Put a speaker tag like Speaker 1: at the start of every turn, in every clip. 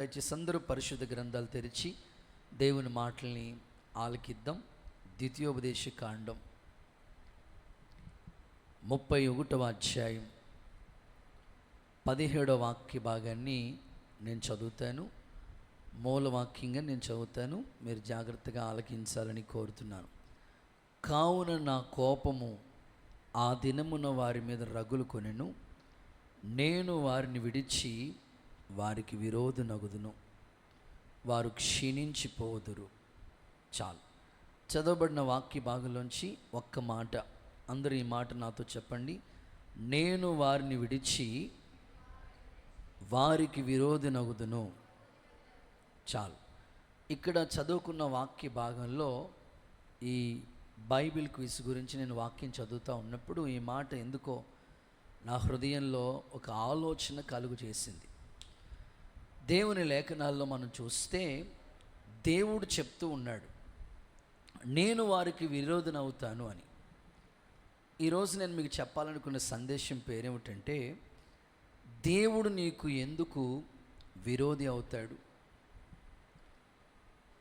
Speaker 1: దయచేసి అందరూ పరిశుద్ధ గ్రంథాలు తెరిచి దేవుని మాటల్ని ఆలకిద్దాం. ద్వితీయోపదేశ కాండం 31వ అధ్యాయం 17వ వాక్య భాగాన్ని నేను చదువుతాను. మూలవాక్యంగా నేను చదువుతాను, మీరు జాగ్రత్తగా ఆలకించాలని కోరుతున్నాను. కావున నా కోపము ఆ దినమున వారి మీద రగులు కొనెను, నేను వారిని విడిచి వారికి విరోధనగుదును, వారు క్షీణించిపోదురు. చాలు. చదవబడిన వాక్య భాగంలోంచి ఒక్క మాట, అందరూ ఈ మాట నాతో చెప్పండి. నేను వారిని విడిచి వారికి విరోధనగుదును. చాలు. ఇక్కడ చదువుకున్న వాక్య భాగంలో ఈ బైబిల్ క్విజ్ గురించి నేను వాక్యం చదువుతూ ఉన్నప్పుడు ఈ మాట ఎందుకో నా హృదయంలో ఒక ఆలోచన కలుగు చేసింది. దేవుని లేఖనాల్లో మనం చూస్తే దేవుడు చెప్తూ ఉన్నాడు, నేను వారికి విరోధనవుతాను అని. ఈరోజు నేను మీకు చెప్పాలనుకున్న సందేశం పేరేమిటంటే, దేవుడు నీకు ఎందుకు విరోధి అవుతాడు?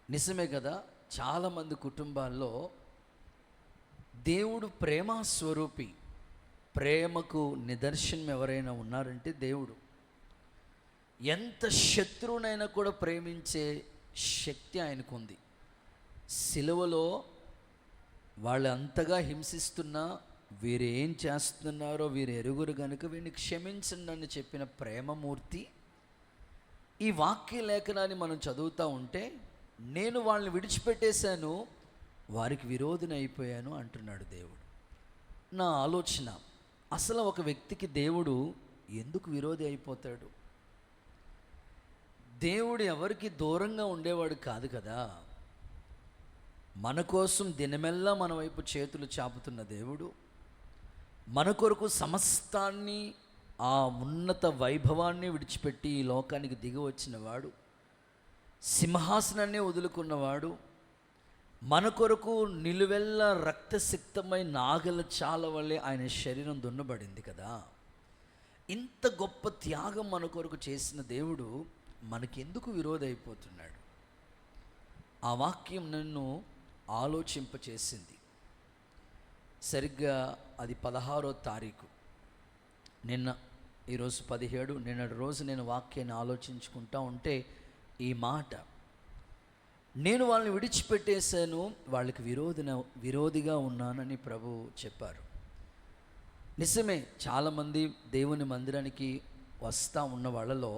Speaker 1: నిజమే కదా, చాలామంది కుటుంబాల్లో దేవుడు ప్రేమ స్వరూపి, ప్రేమకు నిదర్శనం ఎవరైనా ఉన్నారంటే దేవుడు. ఎంత శత్రువునైనా కూడా ప్రేమించే శక్తి ఆయనకు ఉంది. సిలువలో వాళ్ళు అంతగా హింసిస్తున్నా, వీరు ఏం చేస్తున్నారో వీరు ఎరుగురు కనుక వీరిని క్షమించండి అని చెప్పిన ప్రేమమూర్తి ఈ వాక్య లేఖనాన్ని మనం చదువుతూ ఉంటే, నేను వాళ్ళని విడిచిపెట్టేశాను, వారికి విరోధిని అయిపోయాను అంటున్నాడు దేవుడు. నా ఆలోచన, అసలు ఒక వ్యక్తికి దేవుడు ఎందుకు విరోధి అయిపోతాడు? దేవుడు ఎవరికి దూరంగా ఉండేవాడు కాదు కదా. మన కోసం దినమెల్లా మన వైపు చేతులు చాపుతున్న దేవుడు, మన కొరకు సమస్తాన్ని, ఆ ఉన్నత వైభవాన్ని విడిచిపెట్టి ఈ లోకానికి దిగి వచ్చినవాడు, సింహాసనాన్ని వదులుకున్నవాడు, మన కొరకు నిలువెల్ల రక్తసిక్తమై నాగల చాల వల్లే ఆయన శరీరం దున్నబడింది కదా. ఇంత గొప్ప త్యాగం మన కొరకు చేసిన దేవుడు మనకెందుకు విరోధి అయిపోతున్నాడు? ఆ వాక్యం నన్ను ఆలోచింపచేసింది. సరిగ్గా అది 16వ తారీఖు, నిన్న, ఈరోజు 17, నిన్నటి రోజు నేను వాక్యాన్ని ఆలోచించుకుంటా ఉంటే ఈ మాట, నేను వాళ్ళని విడిచిపెట్టేశాను, వాళ్ళకి విరోధిగా ఉన్నానని ప్రభు చెప్పారు. నిజమే, చాలామంది దేవుని మందిరానికి వస్తూ ఉన్న వాళ్ళలో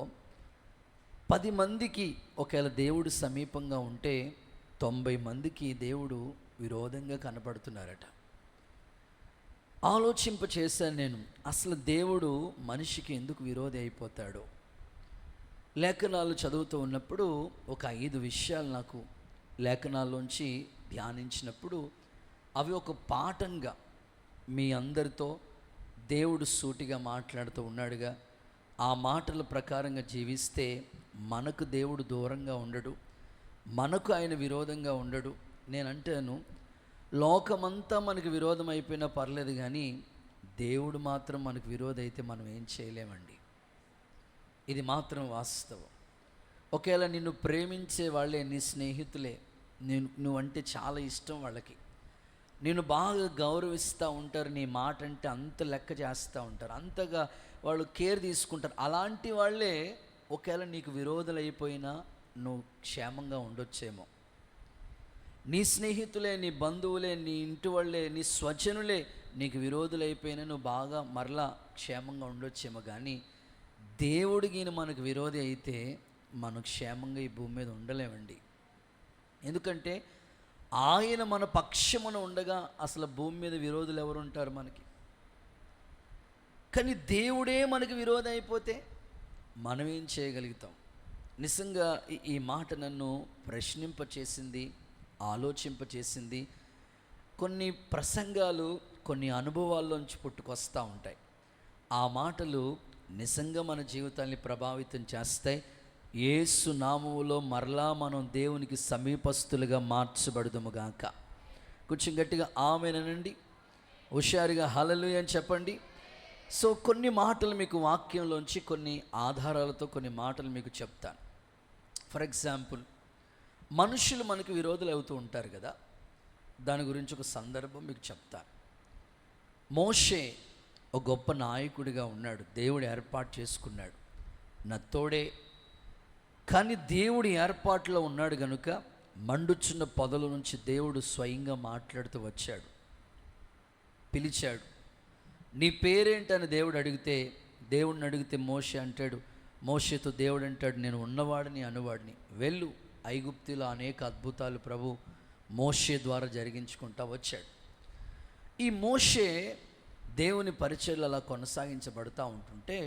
Speaker 1: 10 మందికి ఒకవేళ దేవుడు సమీపంగా ఉంటే 90 మందికి దేవుడు విరోధంగా కనపడుతున్నారట. ఆలోచింపచేశాను నేను, అసలు దేవుడు మనిషికి ఎందుకు విరోధి అయిపోతాడో. లేఖనాలు చదువుతూ ఉన్నప్పుడు ఒక 5 విషయాలు నాకు లేఖనాల్లోంచి ధ్యానించినప్పుడు అవి ఒక పాఠంగా మీ అందరితో దేవుడు సూటిగా మాట్లాడుతూ ఉన్నాడుగా. ఆ మాటల ప్రకారంగా జీవిస్తే మనకు దేవుడు దూరంగా ఉండడు, మనకు ఆయన విరోధంగా ఉండడు. నేను అంటాను, లోకమంతా మనకు విరోధం అయిపోయినా పర్లేదు, కానీ దేవుడు మాత్రం మనకు విరోధం అయితే మనం ఏం చేయలేమండి. ఇది మాత్రం వాస్తవం. ఒకవేళ నిన్ను ప్రేమించే వాళ్ళే నీ స్నేహితులే, నువ్వంటే చాలా ఇష్టం వాళ్ళకి, నేను బాగా గౌరవిస్తూ ఉంటారు, నీ మాట అంటే అంత లెక్క చేస్తూ ఉంటారు, అంతగా వాళ్ళు కేర్ తీసుకుంటారు, అలాంటి వాళ్ళే ఒకవేళ నీకు విరోధులు అయిపోయినా నువ్వు క్షేమంగా ఉండొచ్చేమో. నీ స్నేహితులే, నీ బంధువులే, నీ ఇంటి వాళ్ళే, నీ స్వజనులే నీకు విరోధులు అయిపోయినా నువ్వు బాగా మరలా క్షేమంగా ఉండొచ్చేమో. కానీ దేవుడికి మనకు విరోధి అయితే మనం క్షేమంగా ఈ భూమి మీద ఉండలేమండి. ఎందుకంటే ఆయన మన పక్షమున ఉండగా అసలు భూమి మీద విరోధులు ఎవరు ఉంటారు మనకి? కానీ దేవుడే మనకు విరోధి అయిపోతే మనం ఏం చేయగలుగుతాం? నిజంగా ఈ మాట నన్ను ప్రశ్నింపచేసింది, ఆలోచింపచేసింది. కొన్ని ప్రసంగాలు కొన్ని అనుభవాల్లోంచి పుట్టుకొస్తూ ఉంటాయి. ఆ మాటలు నిజంగా మన జీవితాన్ని ప్రభావితం చేస్తాయి. యేసు నామములో మరలా మనం దేవునికి సమీపస్తులుగా మార్చబడుదుముగాక. కొంచెం గట్టిగా ఆమేనండి, హుషారుగా హల్లెలూయా అని చెప్పండి. కొన్ని మాటలు మీకు వాక్యంలోంచి కొన్ని ఆధారాలతో కొన్ని మాటలు మీకు చెప్తాను. ఫర్ ఎగ్జాంపుల్, మనుషులు మనకు విరోధులు అవుతూ ఉంటారు కదా. దాని గురించి ఒక సందర్భం మీకు చెప్తాను. మోషే ఒక గొప్ప నాయకుడిగా ఉన్నాడు, దేవుడు ఏర్పాటు చేసుకున్నాడు, నత్తోడే. కానీ దేవుడి ఏర్పాటులో ఉన్నాడు కనుక మండుచున్న పొదల నుంచి దేవుడు స్వయంగా మాట్లాడుతూ వచ్చాడు, పిలిచాడు. నీ పేరేంటని దేవుడిని అడిగితే మోషే అంటాడు, మోషేతో దేవుడు అంటాడు, నేను ఉన్నవాడిని అనువాడిని, వెళ్ళు, ఐగుప్తులో అనేక అద్భుతాలు ప్రభు మోషే ద్వారా జరిగించుకుంటా వచ్చాడు. ఈ మోషే దేవుని పరిచర్యలు అలా కొనసాగించబడుతూ ఉంటుంటే,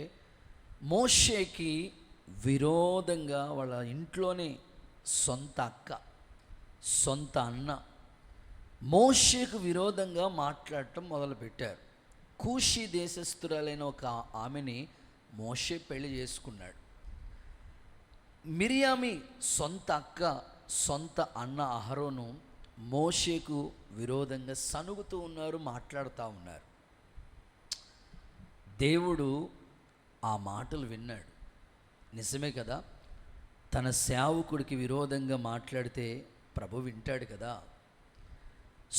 Speaker 1: మోషేకి విరోధంగా వాళ్ళ ఇంట్లోనే సొంత అక్క, సొంత అన్న మోషేకు విరోధంగా మాట్లాడటం మొదలుపెట్టారు. కూషి దేశస్థురాలైన ఒక ఆమెని మోషే పెళ్లి చేసుకున్నాడు. మిరియామి సొంత అక్క, సొంత అన్న అహరోను మోషేకు విరోధంగా సనుగుతూ ఉన్నారు, మాట్లాడుతూ ఉన్నారు. దేవుడు ఆ మాటలు విన్నాడు. నిజమే కదా, తన సేవకుడికి విరోధంగా మాట్లాడితే ప్రభు వింటాడు కదా.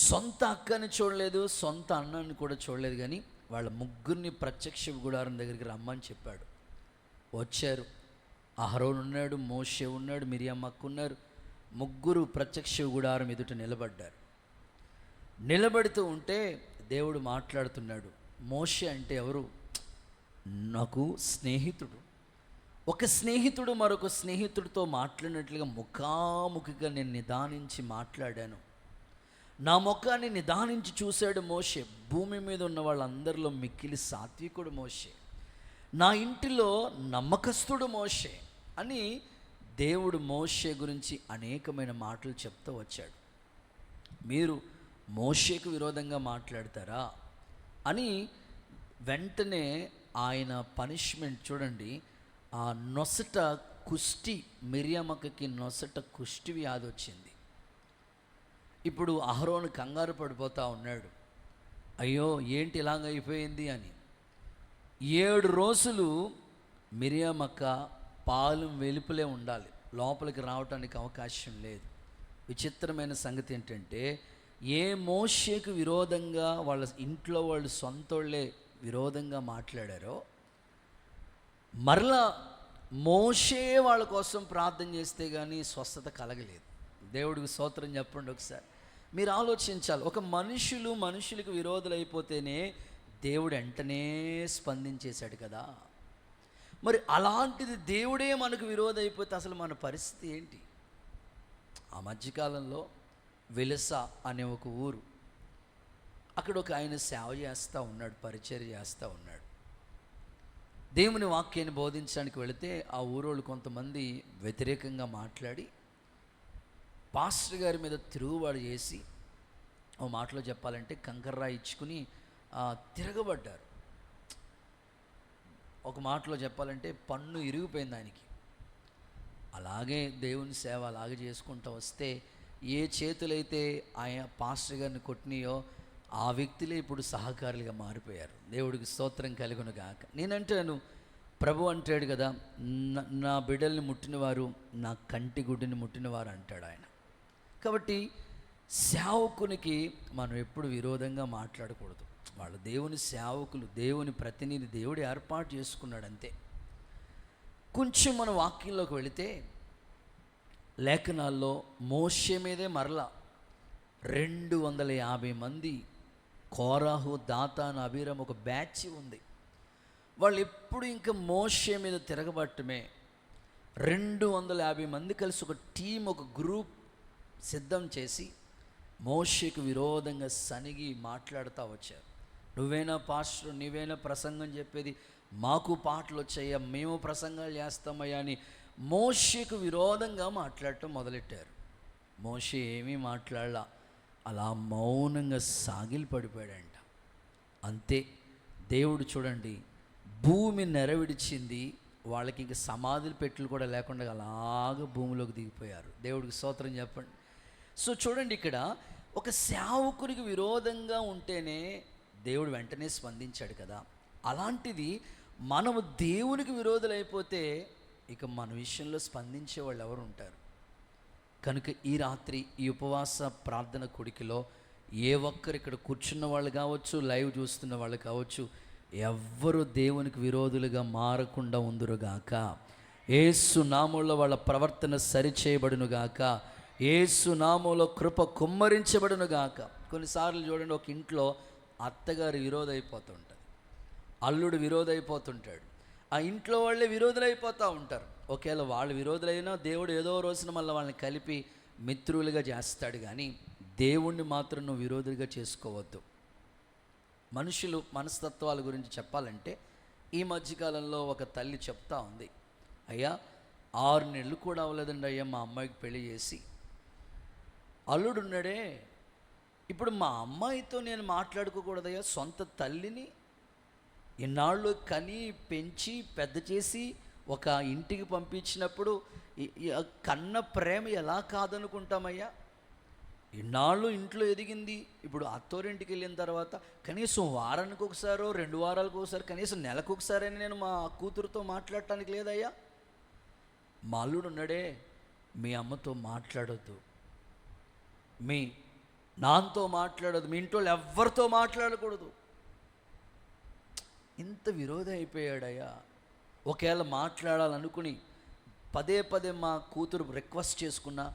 Speaker 1: సొంత అక్కని చూడలేదు, సొంత అన్నని కూడా చూడలేదు, కానీ వాళ్ళ ముగ్గురిని ప్రత్యక్ష గుడారం దగ్గరికి రమ్మని చెప్పాడు. వచ్చారు. అహరోను ఉన్నాడు, మోషే ఉన్నాడు, మిరియామ అక్క ఉన్నారు. ముగ్గురు ప్రత్యక్ష గుడారం ఎదుట నిలబడ్డారు. నిలబడుతూ ఉంటే దేవుడు మాట్లాడుతున్నాడు. మోషే అంటే ఎవరు? నాకు స్నేహితుడు. ఒక స్నేహితుడు మరొక స్నేహితుడితో మాట్లాడినట్లుగా ముఖాముఖిగా నేను నిదానించి మాట్లాడాను. నా ముఖాన్ని నిదానించి చూశాడు మోషే. భూమి మీద ఉన్న వాళ్ళందరిలో మిక్కిలి సాత్వికుడు మోషే, నా ఇంటిలో నమ్మకస్తుడు మోషే అని దేవుడు మోషే గురించి అనేకమైన మాటలు చెప్తూ వచ్చాడు. మీరు మోషేకు విరోధంగా మాట్లాడతారా అని వెంటనే ఆయన పనిష్మెంట్ చూడండి. ఆ నొసట కుష్టి, మిరియామక్కకి నొసట కుష్టి వ్యాధి వచ్చింది. ఇప్పుడు అహరోను కంగారు పడిపోతూ ఉన్నాడు, అయ్యో ఏంటి ఇలాగ అయిపోయింది అని. 7 రోజులు మిరియామక్క పాలు వెలుపులే ఉండాలి, లోపలికి రావడానికి అవకాశం లేదు. విచిత్రమైన సంగతి ఏంటంటే, ఏ మోషేకు విరోధంగా వాళ్ళ ఇంట్లో వాళ్ళు సొంతోళ్ళే విరోధంగా మాట్లాడారో, మరలా మోషే వాళ్ళ కోసం ప్రార్థన చేస్తే కానీ స్వస్థత కలగలేదు. దేవుడికి స్తోత్రం చెప్పండి. ఒకసారి మీరు ఆలోచించాలి, ఒక మనుషులకు విరోధులు అయిపోతేనే దేవుడు వెంటనే స్పందించేశాడు కదా. మరి అలాంటిది దేవుడే మనకు విరోధం అయిపోతే అసలు మన పరిస్థితి ఏంటి? ఆ మధ్యకాలంలో వెలస అనే ఒక ఊరు, అక్కడ ఒక ఆయన సేవ చేస్తూ ఉన్నాడు, పరిచర్య చేస్తూ ఉన్నాడు. దేవుని వాక్యాన్ని బోధించడానికి వెళితే ఆ ఊరోళ్ళు కొంతమంది వ్యతిరేకంగా మాట్లాడి పాస్టర్ గారి మీద తిరుగుబాటు చేసి, ఓ మాటలో చెప్పాలంటే కంకర్రా ఇచ్చుకుని తిరగబడ్డారు. ఒక మాటలో చెప్పాలంటే పన్ను ఇరిగిపోయింది ఆయనకి. అలాగే దేవుని సేవ అలాగే చేసుకుంటూ వస్తే ఏ చేతులైతే ఆయన పాస్టర్ గారిని కొట్టినాయో ఆ వ్యక్తులే ఇప్పుడు సహకారులుగా మారిపోయారు. దేవుడికి స్తోత్రం కలుగును గాక. నేనంటాను, ప్రభు అంటాడు కదా, నా బిడ్డల్ని ముట్టినవారు నా కంటి గుడ్డిని ముట్టినవారు అంటాడు ఆయన. కాబట్టి సేవకునికి మనం ఎప్పుడు విరోధంగా మాట్లాడకూడదు. వాళ్ళు దేవుని సేవకులు, దేవుని ప్రతినిధి, దేవుడు ఏర్పాటు చేసుకున్నాడు అంతే. కొంచెం మన వాక్యంలోకి వెళితే లేఖనాల్లో మోషే మీదే మరలా 250 మంది, కోరాహు, దాతాను, అబీరాము ఒక బ్యాచ్ ఉంది. వాళ్ళు ఎప్పుడు ఇంకా మోషే మీద తిరగబట్టమే. 250 మంది కలిసి ఒక టీం, ఒక గ్రూప్ సిద్ధం చేసి మోషేకు విరోధంగా సనిగి మాట్లాడుతూ వచ్చారు. నువ్వేనా పాస్టర్, నీవేనా ప్రసంగం చెప్పేది, మాకు పాటలు వచ్చాయా, మేము ప్రసంగాలు చేస్తామయ్యా అని మోషేకు విరోధంగా మాట్లాడటం మొదలెట్టారు. మోషే ఏమీ మాట్లాడలా, అలా మౌనంగా సాగిలి పడిపోయాడంట. అంతే. దేవుడు చూడండి, భూమి నెరవిడిచింది, వాళ్ళకి ఇంక సమాధులు పెట్టులు కూడా లేకుండా అలాగ భూమిలోకి దిగిపోయారు. దేవుడికి స్తోత్రం చెప్పండి. సో చూడండి, ఇక్కడ ఒక సేవకునికి విరోధంగా ఉంటేనే దేవుడు వెంటనే స్పందించాడు కదా. అలాంటిది మనము దేవునికి విరోధులైపోతే ఇక మన విషయంలో స్పందించే వాళ్ళు ఎవరు ఉంటారు? కనుక ఈ రాత్రి ఈ ఉపవాస ప్రార్థన కొడికిలో ఏ ఒక్కరు ఇక్కడ కూర్చున్న వాళ్ళు కావచ్చు, లైవ్ చూస్తున్న వాళ్ళు కావచ్చు, ఎవ్వరు దేవునికి విరోధులుగా మారకుండా ఉందురుగాక. యేసు నామములో వాళ్ళ ప్రవర్తన సరిచేయబడునుగాక. యేసు నామములో కృప కుమ్మరించబడునుగాక. కొన్నిసార్లు చూడండి, ఒక ఇంట్లో అత్తగారు విరోధైపోతుంటుంది, అల్లుడు విరోధైపోతుంటాడు, ఆ ఇంట్లో వాళ్ళే విరోధులైపోతూ ఉంటారు. ఒకవేళ వాళ్ళు విరోధులైనా దేవుడు ఏదో రోజున మళ్ళీ వాళ్ళని కలిపి మిత్రులుగా చేస్తాడు. కానీ దేవుణ్ణి మాత్రం నువ్వు విరోధులుగా చేసుకోవద్దు. మనుషులు మనస్తత్వాల గురించి చెప్పాలంటే ఈ మధ్యకాలంలో ఒక తల్లి చెప్తా ఉంది, అయ్యా 6 నెలలు కూడా అవ్వలేదండి అయ్యా మా అమ్మాయికి పెళ్లి చేసి, అల్లుడు ఉన్నాడే, ఇప్పుడు మా అమ్మాయితో నేను మాట్లాడుకోకూడదయ్యా? సొంత తల్లిని ఇన్నాళ్ళు కని పెంచి పెద్ద చేసి ఒక ఇంటికి పంపించినప్పుడు కన్న ప్రేమ ఎలా కాదనుకుంటామయ్యా? ఇన్నాళ్ళు ఇంట్లో ఎదిగింది, ఇప్పుడు అత్తోరింటికి వెళ్ళిన తర్వాత కనీసం వారానికి ఒకసారో 2 వారాలకు ఒకసారి కనీసం నెలకు ఒకసారైనా నేను మా కూతురుతో మాట్లాడటానికి లేదయ్యా? మా అల్లుడు ఉన్నాడే, మీ అమ్మతో మాట్లాడొద్దు, మీ నాన్నతో మాట్లాడొద్దు, మీ ఇంట్లో ఎవరితో మాట్లాడకూడదు. ఇంత విరోధం అయిపోయాడయ్యా. ఒకవేళ మాట్లాడాలనుకుని పదే పదే మా కూతురు రిక్వెస్ట్ చేసుకున్నా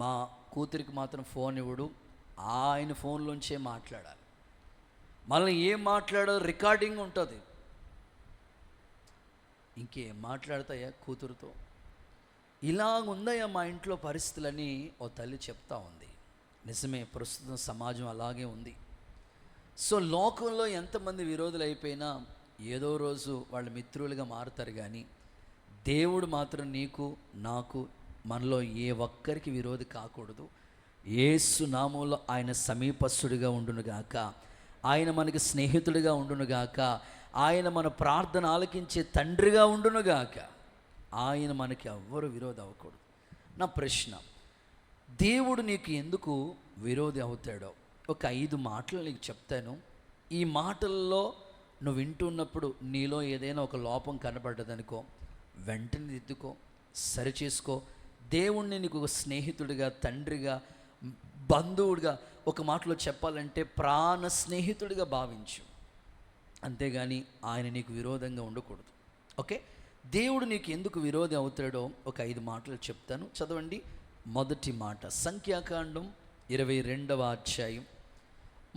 Speaker 1: మా కూతురికి మాత్రం ఫోన్ ఇవ్వడు, ఆయన ఫోన్లోంచే మాట్లాడాలి. మళ్ళీ ఏం మాట్లాడో రికార్డింగ్ ఉంటుంది, ఇంకేం మాట్లాడతాయా కూతురుతో? ఇలా ఉందయ్యా మా ఇంట్లో పరిస్థితులని ఓ తల్లి చెప్తా ఉంది. నిజమే, ప్రస్తుతం సమాజం అలాగే ఉంది. సో లోకంలో ఎంతమంది విరోధులు అయిపోయినా ఏదో రోజు వాళ్ళు మిత్రులుగా మారుతారు. కానీ దేవుడు మాత్రం నీకు నాకు మనలో ఏ ఒక్కరికి విరోధి కాకూడదు. యేసు నామములో ఆయన సమీపస్తుడిగా ఉండునుగాక, ఆయన మనకి స్నేహితుడిగా ఉండునుగాక, ఆయన మన ప్రార్థన ఆలకించే తండ్రిగా ఉండునుగాక. ఆయన మనకి ఎవ్వరు విరోధి అవ్వకూడదు. నా ప్రశ్న, దేవుడు నీకు ఎందుకు విరోధి అవుతాడో ఒక 5 మాటలు నీకు చెప్తాను. ఈ మాటల్లో నువ్వు వింటున్నప్పుడు నీలో ఏదైనా ఒక లోపం కనబడ్డదనుకో, వెంటనే దిద్దుకో, సరిచేసుకో. దేవుణ్ణి నీకు ఒక స్నేహితుడిగా, తండ్రిగా, బంధువుడిగా, ఒక మాటలో చెప్పాలంటే ప్రాణ స్నేహితుడిగా భావించు. అంతేగాని ఆయన నీకు విరోధంగా ఉండకూడదు. ఓకే, దేవుడు నీకు ఎందుకు విరోధి అవుతాడో ఒక 5 మాటలు చెప్తాను, చదవండి. మొదటి మాట, సంఖ్యాకాండం 22వ అధ్యాయం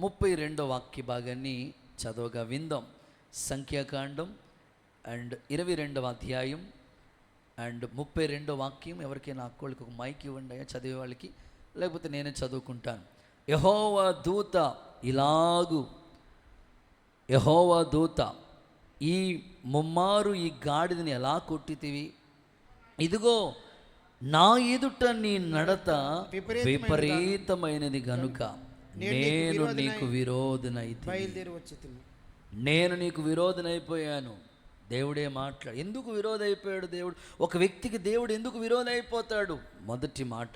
Speaker 1: 32వ వాక్య భాగాన్ని చదవగా విందాం. సంఖ్యాకాండం 22వ అధ్యాయం 32వ వాక్యం. ఎవరికైనా అక్కోళ్ళకి ఒక మైక్ ఇవ్వండి అయ్యా, చదివే వాళ్ళకి, లేకపోతే నేనే చదువుకుంటాను. యెహోవా దూత ఇలాగు, యెహోవా దూత ఈ ముమ్మారు ఈ గాడిదని ఎలా కొట్టితివి? ఇదిగో నా ఎదుట నీ నడత విపరీతమైనది గనుక నేను నీకు విరోధనైతే, నేను నీకు విరోధనైపోయాను. దేవుడే మాట్లాడు. ఎందుకు విరోధైపోయాడు దేవుడు? ఒక వ్యక్తికి దేవుడు ఎందుకు విరోధైపోతాడు? మొదటి మాట,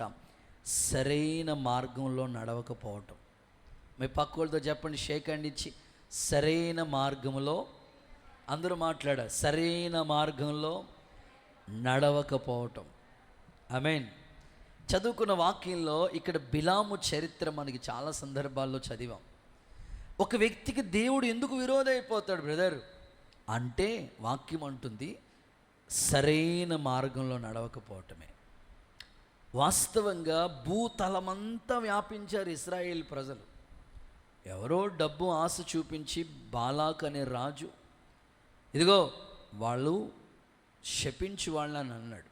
Speaker 1: సరైన మార్గంలో నడవకపోవటం. మీ పక్క వాళ్ళతో చెప్పండి, షేక్ హ్యాండ్ ఇచ్చి, సరైన మార్గంలో, అందరూ మాట్లాడారు, సరైన మార్గంలో నడవకపోవటం. ఆమేన్. చదువుకున్న వాక్యంలో ఇక్కడ బిలాము చరిత్ర మనకి చాలా సందర్భాల్లో చదివాం. ఒక వ్యక్తికి దేవుడు ఎందుకు విరోధైపోతాడు బ్రదర్ అంటే, వాక్యం అంటుంది సరైన మార్గంలో నడవకపోవటమే. వాస్తవంగా భూతలమంతా వ్యాపించారు ఇశ్రాయేల్ ప్రజలు. ఎవరో డబ్బు ఆశ చూపించి బాలాక్ అనే రాజు, ఇదిగో వాళ్ళు శపించి వాళ్ళని అన్నాడు.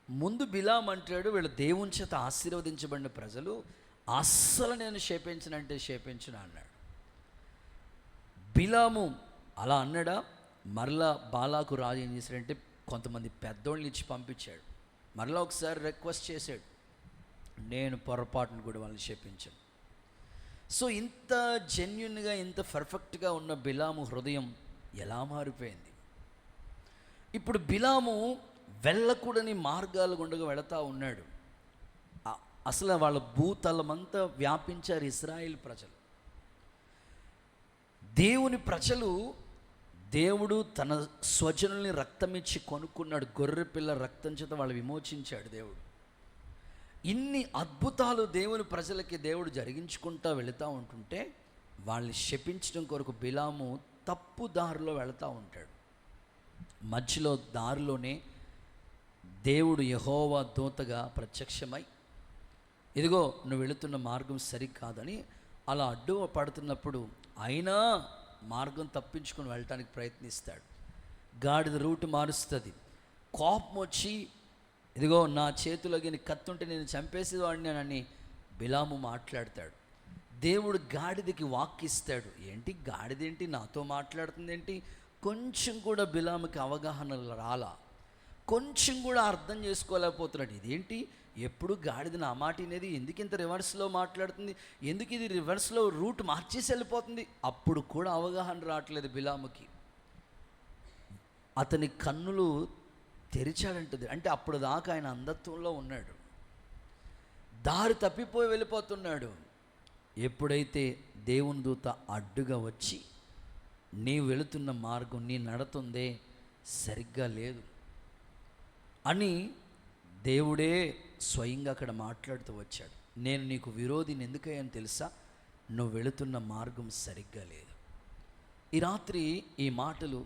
Speaker 1: ముందు బిలాం అంటాడు, వీళ్ళు దేవుని చేత ఆశీర్వదించబడిన ప్రజలు, అస్సలు నేను శపించనంటే శపించను అన్నాడు. బిలాము అలా అన్నాడా? మరలా బాలాకు రాజు ఏం చేశాడంటే కొంతమంది పెద్దోళ్ళని ఇచ్చి పంపించాడు. మరలా ఒకసారి రిక్వెస్ట్ చేశాడు, నేను పొరపాటును కూడా వాళ్ళని శపించాను. సో ఇంత జెన్యున్గా, ఇంత పర్ఫెక్ట్గా ఉన్న బిలాము హృదయం ఎలా మారిపోయింది? ఇప్పుడు బిలాము వెళ్ళకూడని మార్గాలు గుండగా వెళతా ఉన్నాడు. అసలు వాళ్ళ భూతలమంతా వ్యాపించారు ఇశ్రాయేల్ ప్రజలు. దేవుని ప్రజలు దేవుడు తన స్వజనుల్ని రక్తమిచ్చి కొనుక్కున్నాడు. గొర్రె పిల్ల రక్తం చేత వాళ్ళు విమోచించాడు దేవుడు. ఇన్ని అద్భుతాలు దేవుని ప్రజలకి దేవుడు జరిగించుకుంటూ వెళుతూ ఉంటుంటే వాళ్ళని శపించడం కొరకు బిలాము తప్పు దారిలో వెళుతూ ఉంటాడు. మధ్యలో దారిలోనే దేవుడు యెహోవా దూతగా ప్రత్యక్షమై, ఇదిగో నువ్వు వెళుతున్న మార్గం సరికాదని అలా అడ్డు పడుతున్నప్పుడు అయినా మార్గం తప్పించుకొని వెళ్ళటానికి ప్రయత్నిస్తాడు. గాడిద రూట్ మారుస్తుంది. కోపం వచ్చి, ఇదిగో నా చేతిలోకి నీ కత్తుంటే నేను చంపేసేవాడిని అని బిలాము మాట్లాడతాడు. దేవుడు గాడిదకి వాక్కిస్తాడు. ఏంటి గాడిదేంటి నాతో మాట్లాడుతుంది ఏంటి? కొంచెం కూడా బిలాముకి అవగాహన రాలా, కొంచెం కూడా అర్థం చేసుకోలేకపోతున్నాడు. ఇదేంటి ఎప్పుడు గాడిద నా మాట అనేది, ఎందుకు ఇంత రివర్స్లో మాట్లాడుతుంది, ఎందుకు ఇది రివర్స్లో రూట్ మార్చేసి వెళ్ళిపోతుంది? అప్పుడు కూడా అవగాహన రావట్లేదు బిలాముకి. అతని కన్నులు తెరిచాడంటది. అంటే అప్పుడు దాకా ఆయన అంధత్వంలో ఉన్నాడు, దారి తప్పిపోయి వెళ్ళిపోతున్నాడు. ఎప్పుడైతే దేవుని దూత అడ్డుగా వచ్చి, నీ వెళుతున్న మార్గం, నీ నడుతుందే సరిగ్గా లేదు అని దేవుడే స్వయంగా అక్కడ మాట్లాడుతూ వచ్చాడు. నేను నీకు విరోధిని ఎందుకయ్యాను తెలుసా? నువ్వు వెళుతున్న మార్గం సరిగ్గా లేదు. ఈ రాత్రి ఈ మాటలు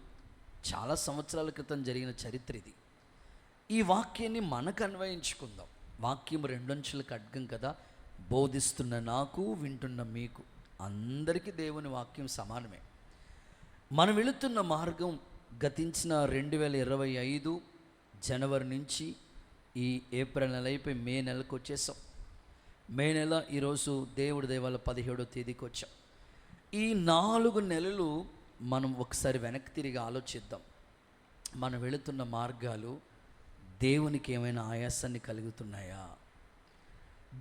Speaker 1: చాలా సంవత్సరాల క్రితం జరిగిన చరిత్ర ఇది. ఈ వాక్యాన్ని మనకు అన్వయించుకుందాం. వాక్యం రెండంచుల ఖడ్గం కదా, బోధిస్తున్న నాకు, వింటున్న మీకు, అందరికీ దేవుని వాక్యం సమానమే. మనం వెళుతున్న మార్గం గతించిన 2025 జనవరి నుంచి ఈ ఏప్రిల్ నెల అయిపోయి మే నెలకు వచ్చేసాం. మే నెల ఈరోజు దేవుడి దయవల్ల 17వ తేదీకి వచ్చాం. ఈ 4 నెలలు మనం ఒకసారి వెనక్కి తిరిగి ఆలోచిద్దాం. మనం వెళుతున్న మార్గాలు దేవునికి ఏమైనా ఆయాసాన్ని కలుగుతున్నాయా?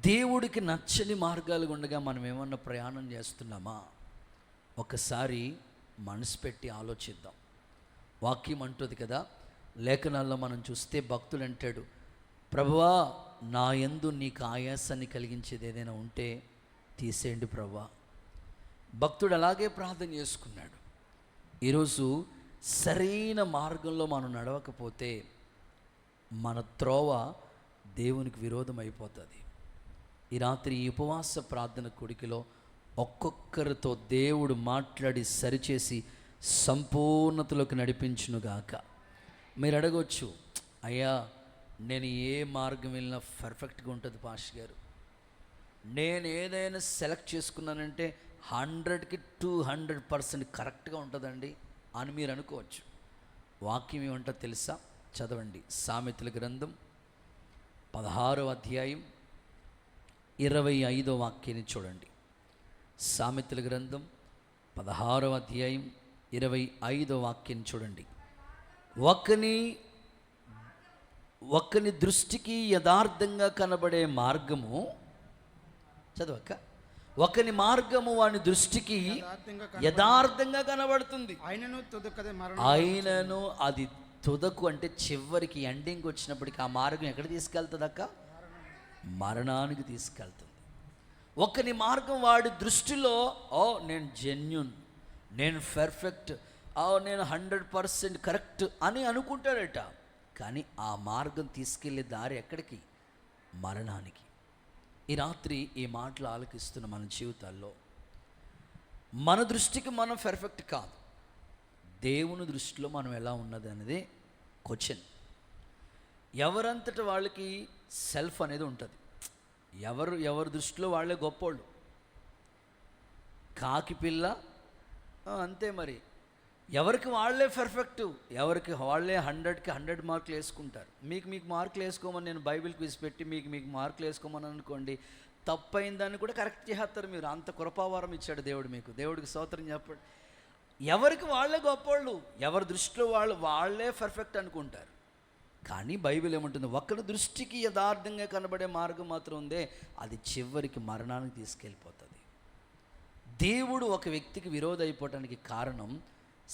Speaker 1: దేవుడికి నచ్చని మార్గాలు ఉండగా మనం ఏమన్నా ప్రయాణం చేస్తున్నామా? ఒకసారి మనసు పెట్టి ఆలోచిద్దాం. వాక్యం అంటుంది కదా, లేఖనాల్లో మనం చూస్తే భక్తుడు అంటాడు, ప్రభువా నా యందు నీకు ఆయాసాన్ని కలిగించేది ఏదైనా ఉంటే తీసేయండి ప్రభువా. భక్తుడు అలాగే ప్రార్థన చేసుకున్నాడు. ఈరోజు సరైన మార్గంలో మనం నడవకపోతే మన త్రోవ దేవునికి విరోధం అయిపోతుంది. ఈ రాత్రి ఈ ఉపవాస ప్రార్థన కొడికిలో ఒక్కొక్కరితో దేవుడు మాట్లాడి సరిచేసి సంపూర్ణతలోకి నడిపించునుగాక. మీరు అడగొచ్చు, అయ్యా నేను ఏ మార్గం వెళ్ళినా పర్ఫెక్ట్గా ఉంటుంది పాస్టర్ గారు, నేను ఏదైనా సెలెక్ట్ చేసుకున్నానంటే 100కి 200% కరెక్ట్గా ఉంటుందండి అని మీరు అనుకోవచ్చు. వాక్యం ఏమంటో తెలుసా? చదవండి. సామెతల గ్రంథం 16వ అధ్యాయం 25వ వాక్యాన్ని చూడండి. సామెతల గ్రంథం 16వ అధ్యాయం 25వ వాక్యాన్ని చూడండి. ఒకని దృష్టికి యథార్థంగా కనబడే మార్గము, చదవక, ఒకని మార్గము వాని దృష్టికి యథార్థంగా కనబడుతుంది, ఆయనను అది తుదకు అంటే చివరికి ఎండింగ్ వచ్చినప్పటికీ ఆ మార్గం ఎక్కడ తీసుకెళ్తుంది అక్క? మరణానికి తీసుకెళ్తుంది. ఒకని మార్గం వాడి దృష్టిలో, ఓ నేను జెన్యూన్, నేను పర్ఫెక్ట్, నేను 100% కరెక్ట్ అని అనుకుంటాడట. కానీ ఆ మార్గం తీసుకెళ్ళే దారి ఎక్కడికి? మరణానికి. ఈ రాత్రి ఈ మాటలు ఆలకిస్తున్న మన జీవితాల్లో మన దృష్టికి మనం పర్ఫెక్ట్ కాదు, దేవుని దృష్టిలో మనం ఎలా ఉన్నది అనేది క్వశ్చన్. ఎవరంతటి వాళ్ళకి సెల్ఫ్ అనేది ఉంటుంది. ఎవరి దృష్టిలో వాళ్ళే గొప్పోళ్ళు. కాకి పిల్ల అంతే. మరి ఎవరికి వాళ్ళే పర్ఫెక్ట్, ఎవరికి వాళ్ళే 100కి 100 మార్కులు వేసుకుంటారు. మీకు మార్కులు వేసుకోమని నేను బైబిల్ క్విజ్ పెట్టి మీకు మార్కులు వేసుకోమని అనుకోండి, తప్పైన దాన్ని కూడా కరెక్ట్ చేస్తారు మీరు. అంత కృపావరం ఇచ్చాడు దేవుడు మీకు. దేవుడికి స్తోత్రం చెప్పండి. ఎవరికి వాళ్ళే గొప్పోళ్ళు, ఎవరి దృష్టిలో వాళ్ళే పర్ఫెక్ట్ అనుకుంటారు. కానీ బైబిల్ ఏమంటుంది? ఒకరి దృష్టికి యథార్థంగా కనబడే మార్గం మాత్రం ఉందే, అది చివరికి మరణానికి తీసుకెళ్ళిపోతుంది. దేవుడు ఒక వ్యక్తికి విరోధం అయిపోవటానికి కారణం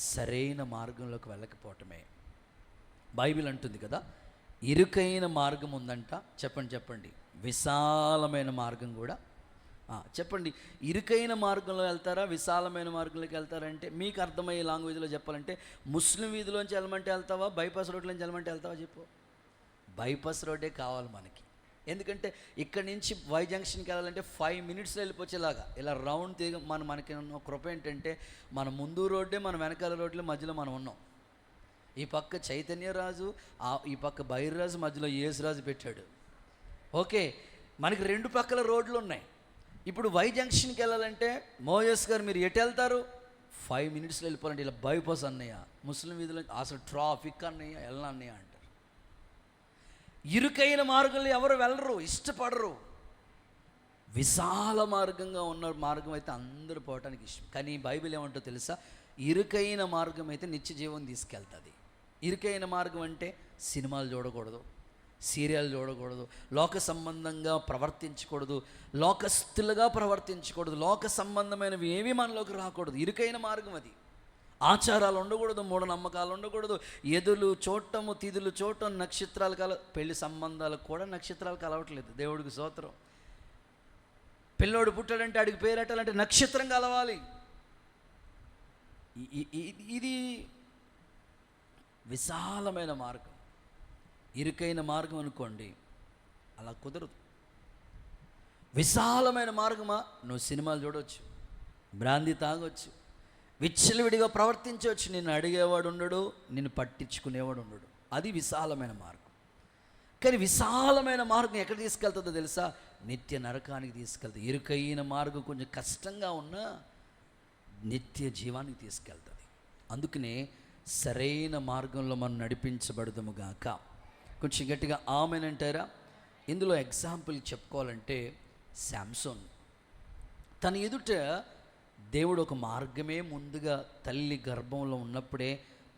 Speaker 1: సరైన మార్గంలోకి వెళ్ళకపోవటమే. బైబిల్ అంటుంది కదా, ఇరుకైన మార్గం ఉందంట. చెప్పండి విశాలమైన మార్గం కూడా చెప్పండి, ఇరుకైన మార్గంలో వెళ్తారా, విశాలమైన మార్గంలోకి వెళ్తారంటే మీకు అర్థమయ్యే లాంగ్వేజ్లో చెప్పాలంటే, ముస్లిం వీధిలోంచి వెళ్ళమంటే వెళ్తావా, బైపాస్ రోడ్లోంచి వెళ్ళమంటే వెళ్తావా చెప్పు. బైపాస్ రోడ్డే కావాలి మనకి. ఎందుకంటే ఇక్కడి నుంచి వై జంక్షన్కి వెళ్ళాలంటే 5 మినిట్స్లో వెళ్ళిపోయేలాగా ఇలా రౌండ్ తిరిగి మనకి ఉన్న కృప ఏంటంటే, మన ముందు రోడ్డే, మన వెనకాల రోడ్లే మధ్యలో మనం ఉన్నాం. ఈ పక్క చైతన్యరాజు, ఈ పక్క బైర్రాజు, మధ్యలో యేసురాజు పెట్టాడు. ఓకే, మనకి 2 పక్కల రోడ్లు ఉన్నాయి. ఇప్పుడు వై జంక్షన్కి వెళ్ళాలంటే మోయస్ గారు మీరు ఎటు వెళ్తారు, 5 మినిట్స్లో వెళ్ళిపోవాలంటే ఇలా బైపాస్ అన్నయ్య, ముస్లిం వీధిలో అసలు ట్రాఫిక్ అన్నయ్య, వెళ్ళను అన్నయ్య అంటారు. ఇరుకైన మార్గంలో ఎవరు వెళ్ళరు, ఇష్టపడరు. విశాల మార్గంగా ఉన్న మార్గం అయితే అందరూ పోవటానికి ఇష్టం. కానీ బైబిల్ ఏమంటో తెలుసా, ఇరుకైన మార్గం అయితే నిత్య జీవం తీసుకెళ్తుంది. ఇరుకైన మార్గం అంటే సినిమాలు చూడకూడదు, సీరియల్ చూడకూడదు, లోక సంబంధంగా ప్రవర్తించకూడదు, లోకస్తులుగా ప్రవర్తించకూడదు, లోక సంబంధమైనవి ఏవి మనలోకి రాకూడదు. ఇరుకైన మార్గం అది. ఆచారాలు ఉండకూడదు, మూఢనమ్మకాలు ఉండకూడదు, ఎదులు చూడటము, తిథులు చూడటం, నక్షత్రాలు పెళ్లి సంబంధాలకు కూడా నక్షత్రాలు కలవట్లేదు. దేవుడికి స్తోత్రం. పిల్లోడు పుట్టాడంటే అడిగి పేరెట్టాలంటే నక్షత్రం కలవాలి. ఇది విశాలమైన మార్గం. ఇరుకైన మార్గం అనుకోండి, అలా కుదరదు. విశాలమైన మార్గమా, నువ్వు సినిమాలు చూడవచ్చు, బ్రాందీ తాగొచ్చు, విచ్చలవిడిగా ప్రవర్తించవచ్చు, నిన్ను అడిగేవాడు ఉండడు, నిన్ను పట్టించుకునేవాడు ఉండడు. అది విశాలమైన మార్గం. కానీ విశాలమైన మార్గం ఎక్కడ తీసుకెళ్తుందో తెలుసా, నిత్య నరకానికి తీసుకెళ్తుంది. ఇరుకైన మార్గం కొంచెం కష్టంగా ఉన్నా నిత్య జీవానికి తీసుకెళ్తుంది. అందుకనే సరైన మార్గంలో మనం నడిపించబడదుము గాక. కొంచెం గట్టిగా ఆమెనంటారా. ఇందులో ఎగ్జాంపుల్ చెప్పుకోవాలంటే శాంసోన్, తన ఎదుట దేవుడు ఒక మార్గమే ముందుగా తల్లి గర్భంలో ఉన్నప్పుడే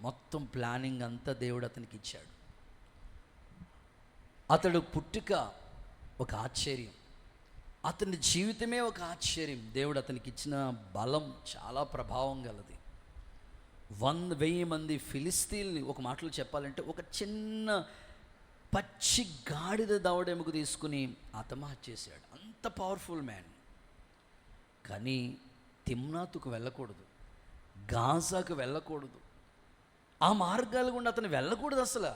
Speaker 1: మొత్తం ప్లానింగ్ అంతా దేవుడు అతనికి ఇచ్చాడు. అతడు పుట్టుక ఒక ఆశ్చర్యం, అతని జీవితమే ఒక ఆశ్చర్యం. దేవుడు అతనికి ఇచ్చిన బలం చాలా ప్రభావం గలది. 1,000 మంది ఫిలిస్తీన్ని, ఒక మాటలో చెప్పాలంటే ఒక చిన్న పచ్చి గాడిద దవడెముకు తీసుకుని హతమార్చేశాడు చేశాడు. అంత పవర్ఫుల్ మ్యాన్. కానీ తిమ్నాతుకు వెళ్ళకూడదు, గాజాకు వెళ్ళకూడదు, ఆ మార్గాల గుండా అతను వెళ్ళకూడదు అసలు.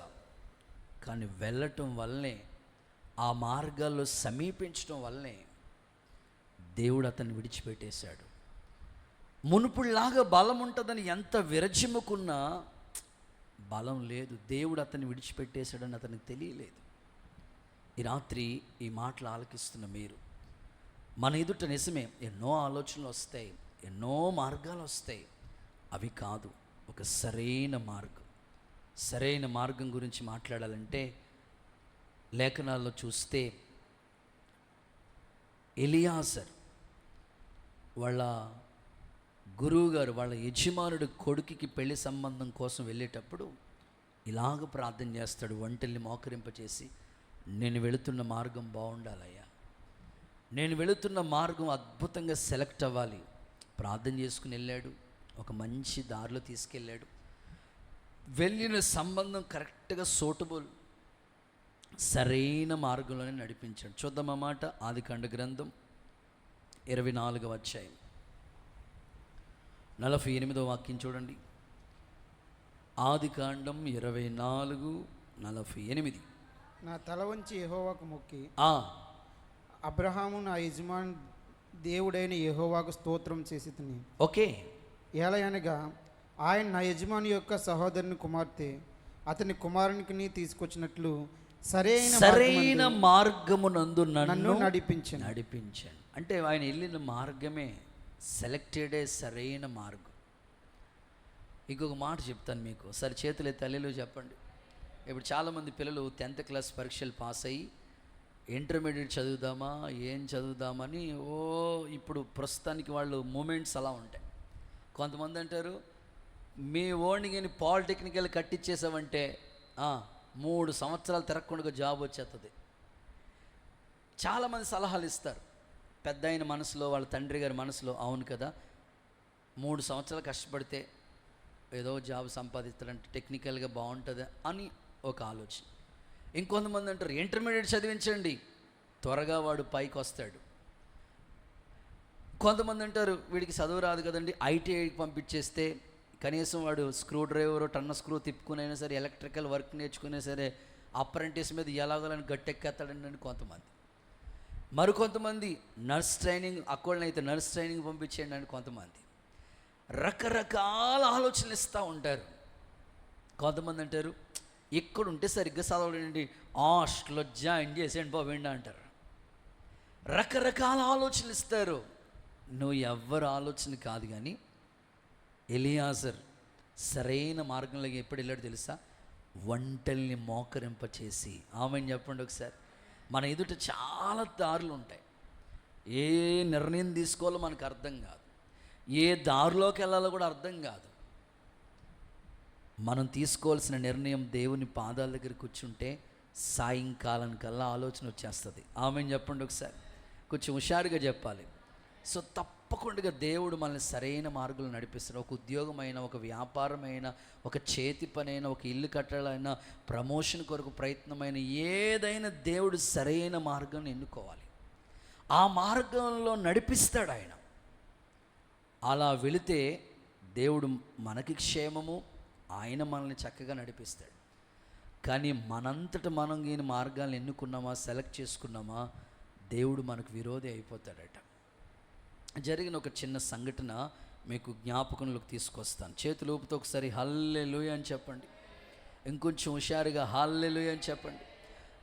Speaker 1: కానీ వెళ్ళటం వల్లనే, ఆ మార్గాల్లో సమీపించడం వల్లనే దేవుడు అతన్ని విడిచిపెట్టేశాడు. మునుపులాగా బలం ఉంటుందని ఎంత విరచిమ్ముకున్నా బలం లేదు. దేవుడు అతన్ని విడిచిపెట్టేశాడని అతనికి తెలియలేదు. ఈ రాత్రి ఈ మాటలు ఆలకిస్తున్న మీరు, మన ఎదుట నిజమే ఎన్నో ఆలోచనలు వస్తాయి, ఎన్నో మార్గాలు వస్తాయి. అవి కాదు, ఒక సరైన మార్గం. సరైన మార్గం గురించి మాట్లాడాలంటే లేఖనాల్లో చూస్తే ఎలియాజర్ వాళ్ళ గురువుగారు, వాళ్ళ యజమానుడి కొడుకుకి పెళ్లి సంబంధం కోసం వెళ్ళేటప్పుడు ఇలాగ ప్రార్థన చేస్తాడు. ఒంటెల్ని మోకరింపచేసి, నేను వెళుతున్న మార్గం బాగుండాలయ్యా, నేను వెళుతున్న మార్గం అద్భుతంగా సెలెక్ట్ అవ్వాలి. ప్రార్థన చేసుకుని వెళ్ళాడు, ఒక మంచి దారిలో తీసుకెళ్ళాడు. వెళ్ళిన సంబంధం కరెక్ట్గా సూటబుల్, సరైన మార్గంలోనే నడిపించాడు. చూద్దాం అన్నమాట. ఆదికాండ గ్రంథం 24వ అధ్యాయం 48వ వాక్యం చూడండి. ఆదికాండం 24:48.
Speaker 2: నా తల వంచి యెహోవాకు మొక్కి, అబ్రహాము నా యజమాన్ దేవుడైన యెహోవాకు స్తోత్రం చేసి తిని.
Speaker 1: ఓకే,
Speaker 2: ఏలయనగా ఆయన నా యజమాని యొక్క సహోదరుని కుమార్తె అతని కుమారునికి తీసుకొచ్చినట్లు సరైన
Speaker 1: మార్గమునందు నన్ను
Speaker 2: నడిపించాను.
Speaker 1: అంటే ఆయన వెళ్ళిన మార్గమే సెలెక్టెడే సరైన మార్గం. ఇంకొక మాట చెప్తాను మీకు, సరే చేతులు ఎత్తి హల్లెలూయా చెప్పండి. ఇప్పుడు చాలామంది పిల్లలు 10th క్లాస్ పరీక్షలు పాస్ అయ్యి ఇంటర్మీడియట్ చదువుదామా, ఏం చదువుదామని ఇప్పుడు ప్రస్తుతానికి వాళ్ళు మూమెంట్స్ అలా ఉంటాయి. కొంతమంది అంటారు, మీ ఓన్కి కానీ పాలిటెక్నికల్ కట్టించేసామంటే 3 సంవత్సరాలు తిరగకుండా జాబ్ వచ్చేస్తుంది. చాలామంది సలహాలు ఇస్తారు. పెద్ద ఆయన మనసులో, వాళ్ళ తండ్రి గారి మనసులో, అవును కదా 3 సంవత్సరాలు కష్టపడితే ఏదో జాబ్ సంపాదిస్తాడంటే టెక్నికల్గా బాగుంటుంది అని ఒక ఆలోచన. ఇంకొంతమంది అంటారు, ఇంటర్మీడియట్ చదివించండి, త్వరగా వాడు పైకి వస్తాడు. కొంతమంది అంటారు వీడికి చదువు రాదు కదండి, ఐటీఐకి పంపించేస్తే కనీసం వాడు స్క్రూ డ్రైవర్ టన్న స్క్రూ తిప్పుకునైనా సరే, ఎలక్ట్రికల్ వర్క్ నేర్చుకునే సరే అప్రెంటిస్ మీద ఎలాగోలని గట్టెక్కేస్తాడండి అని కొంతమంది. మరికొంతమంది నర్స్ ట్రైనింగ్, అక్కడనైతే అయితే నర్స్ ట్రైనింగ్ పంపించేయండి అని కొంతమంది. రకరకాల ఆలోచనలు ఇస్తూ ఉంటారు. కొంతమంది అంటారు ఇక్కడ ఉంటే సరిగ్గా చదవడండి, హాస్టల్లో జాయిన్ చేసేయండి బాబు అంటారు. రకరకాల ఆలోచనలు ఇస్తారు. నువ్వు ఎవ్వరు ఆలోచన కాదు. కానీ ఎలియాజర్ సరైన మార్గంలోకి ఎప్పుడు వెళ్ళాడు తెలుసా? వంటల్ని మోకరింపచేసి. ఆమెను చెప్పండి ఒకసారి. మన ఎదుట చాలా దారులు ఉంటాయి. ఏ నిర్ణయం తీసుకోవాలో మనకు అర్థం కాదు, ఏ దారిలోకి వెళ్ళాలో కూడా అర్థం కాదు. మనం తీసుకోవాల్సిన నిర్ణయం దేవుని పాదాల దగ్గర కూర్చుంటే సాయంకాలం కల్లా ఆలోచన వచ్చేస్తుంది. ఆమెను చెప్పండి ఒకసారి. కొంచెం హుషారుగా చెప్పాలి. సో తప్పకుండా దేవుడు మనల్ని సరైన మార్గంలో నడిపిస్తాడు. ఒక ఉద్యోగమైనా, ఒక వ్యాపారమైనా, ఒక చేతి పనైనా, ఒక ఇల్లు కట్టాలైనా, ప్రమోషన్ కొరకు ప్రయత్నమైన ఏదైనా దేవుడు సరైన మార్గం ఎన్నుకోవాలి. ఆ మార్గంలో నడిపిస్తాడు ఆయన. అలా వెళితే దేవుడు మనకి క్షేమము, ఆయన మనల్ని చక్కగా నడిపిస్తాడు. కానీ మనంతట మనం ఈయన మార్గాలను ఎన్నుకున్నామా, సెలెక్ట్ చేసుకున్నామా, దేవుడు మనకు విరోధి అయిపోతాడట. జరిగిన ఒక చిన్న సంఘటన మీకు జ్ఞాపకంలోకి తీసుకొస్తాను. చేతులు ఊపుతూ ఒకసారి హల్లెలూయా అని చెప్పండి. ఇంకొంచెం హుషారుగా హల్లెలూయా అని చెప్పండి.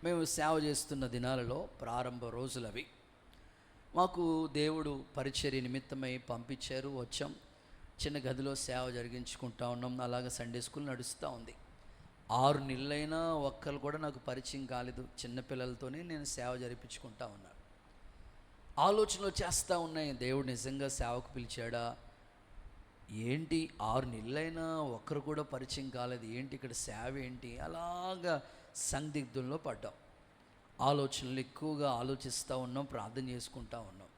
Speaker 1: మేము సేవ చేస్తున్న దినాలలో ప్రారంభ రోజులు అవి. మాకు దేవుడు పరిచర్య నిమిత్తమై పంపించారు. వచ్చాం, చిన్న గదిలో సేవ జరిగించుకుంటా ఉన్నాం. అలాగే సండే స్కూల్ నడుస్తూ ఉంది. 6 నెలలైనా ఒక్కరు కూడా నాకు పరిచయం కాలేదు. చిన్నపిల్లలతోనే నేను సేవ జరిపించుకుంటా ఉన్నాను. ఆలోచనలు చేస్తూ ఉన్నాయి, దేవుడు నిజంగా సేవకు పిలిచాడా ఏంటి? 6 నెలలైనా ఒక్కరు కూడా పరిచయం కాలేదు, ఏంటి ఇక్కడ సేవ ఏంటి? అలాగా సందిగ్ధంలో పడ్డాం. ఆలోచనలు ఎక్కువగా ఆలోచిస్తూ ఉన్నాం, ప్రార్థన చేసుకుంటూ ఉన్నాం.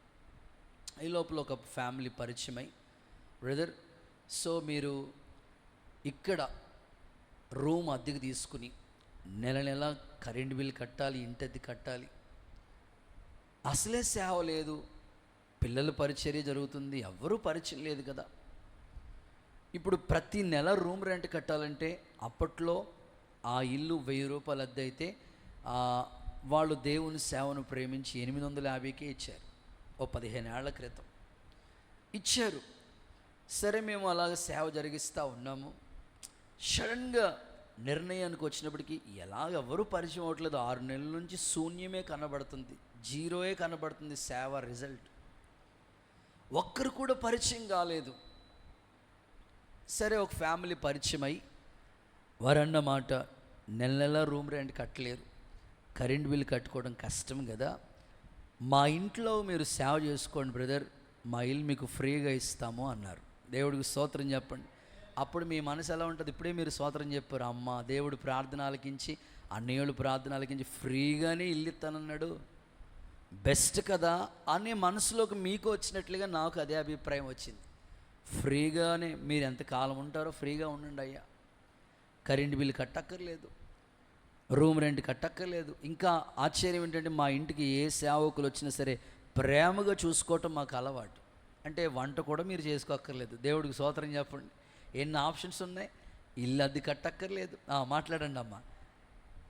Speaker 1: ఈ లోపల ఒక ఫ్యామిలీ పరిచయమై, బ్రదర్ సో మీరు ఇక్కడ రూమ్ అద్దెకు తీసుకుని నెల నెల కరెంట్ బిల్ కట్టాలి, ఇంటద్దె కట్టాలి, అసలే సేవ లేదు, పిల్లల పరిచర్య జరుగుతుంది, ఎవ్వరూ పరిచయం లేదు కదా. ఇప్పుడు ప్రతి నెల రూమ్ రెంట్ కట్టాలంటే అప్పట్లో ఆ ఇల్లు 1000 రూపాయలు అద్దె అయితే వాళ్ళు దేవుని సేవను ప్రేమించి 850కే ఇచ్చారు. ఓ 15 ఏళ్ల క్రితం ఇచ్చారు. సరే మేము అలాగ సేవ జరిగిస్తూ ఉన్నాము. సడన్గా నిర్ణయానికి వచ్చినప్పటికీ ఎలాగెవరూ పరిచయం అవ్వట్లేదు. 6 నెలల నుంచి శూన్యమే కనబడుతుంది, జీరోయే కనబడుతుంది సేవ రిజల్ట్. ఒక్కరు కూడా పరిచయం కాలేదు. సరే ఒక ఫ్యామిలీ పరిచయం అయి వారన్న మాట, నెల నెల రూమ్ రెంట్ కట్టలేరు, కరెంట్ బిల్ కట్టుకోవడం కష్టం కదా, మా ఇంట్లో మీరు సేవ చేసుకోండి బ్రదర్, మా ఇల్లు మీకు ఫ్రీగా ఇస్తాము అన్నారు. దేవుడికి స్తోత్రం చెప్పండి. అప్పుడు మీ మనసు ఎలా ఉంటుంది? ఇప్పుడే మీరు స్తోత్రం చెప్పారు, అమ్మ దేవుడు ప్రార్థన ఆలకించి, అన్నయ్యలు ప్రార్థన ఆలకించి ఫ్రీగానే ఇల్లు ఇస్తానన్నాడు, బెస్ట్ కదా అనే మనసులోకి మీకు వచ్చినట్లుగా నాకు అదే అభిప్రాయం వచ్చింది. ఫ్రీగానే మీరు ఎంతకాలం ఉంటారో ఫ్రీగా ఉండండి అయ్యా, కరెంట్ బిల్ కట్టక్కర్లేదు, రూమ్ రెంట్ కట్టక్కర్లేదు. ఇంకా ఆశ్చర్యం ఏంటంటే మా ఇంటికి ఏ సేవకులు వచ్చినా సరే ప్రేమగా చూసుకోవటం మాకు అలవాటు. అంటే వంట కూడా మీరు చేసుకోక్కర్లేదు. దేవుడికి స్తోత్రం చెప్పండి. ఎన్ని ఆప్షన్స్ ఉన్నాయి. ఇల్లు అద్దె కట్టక్కర్లేదు. మాట్లాడండి అమ్మ,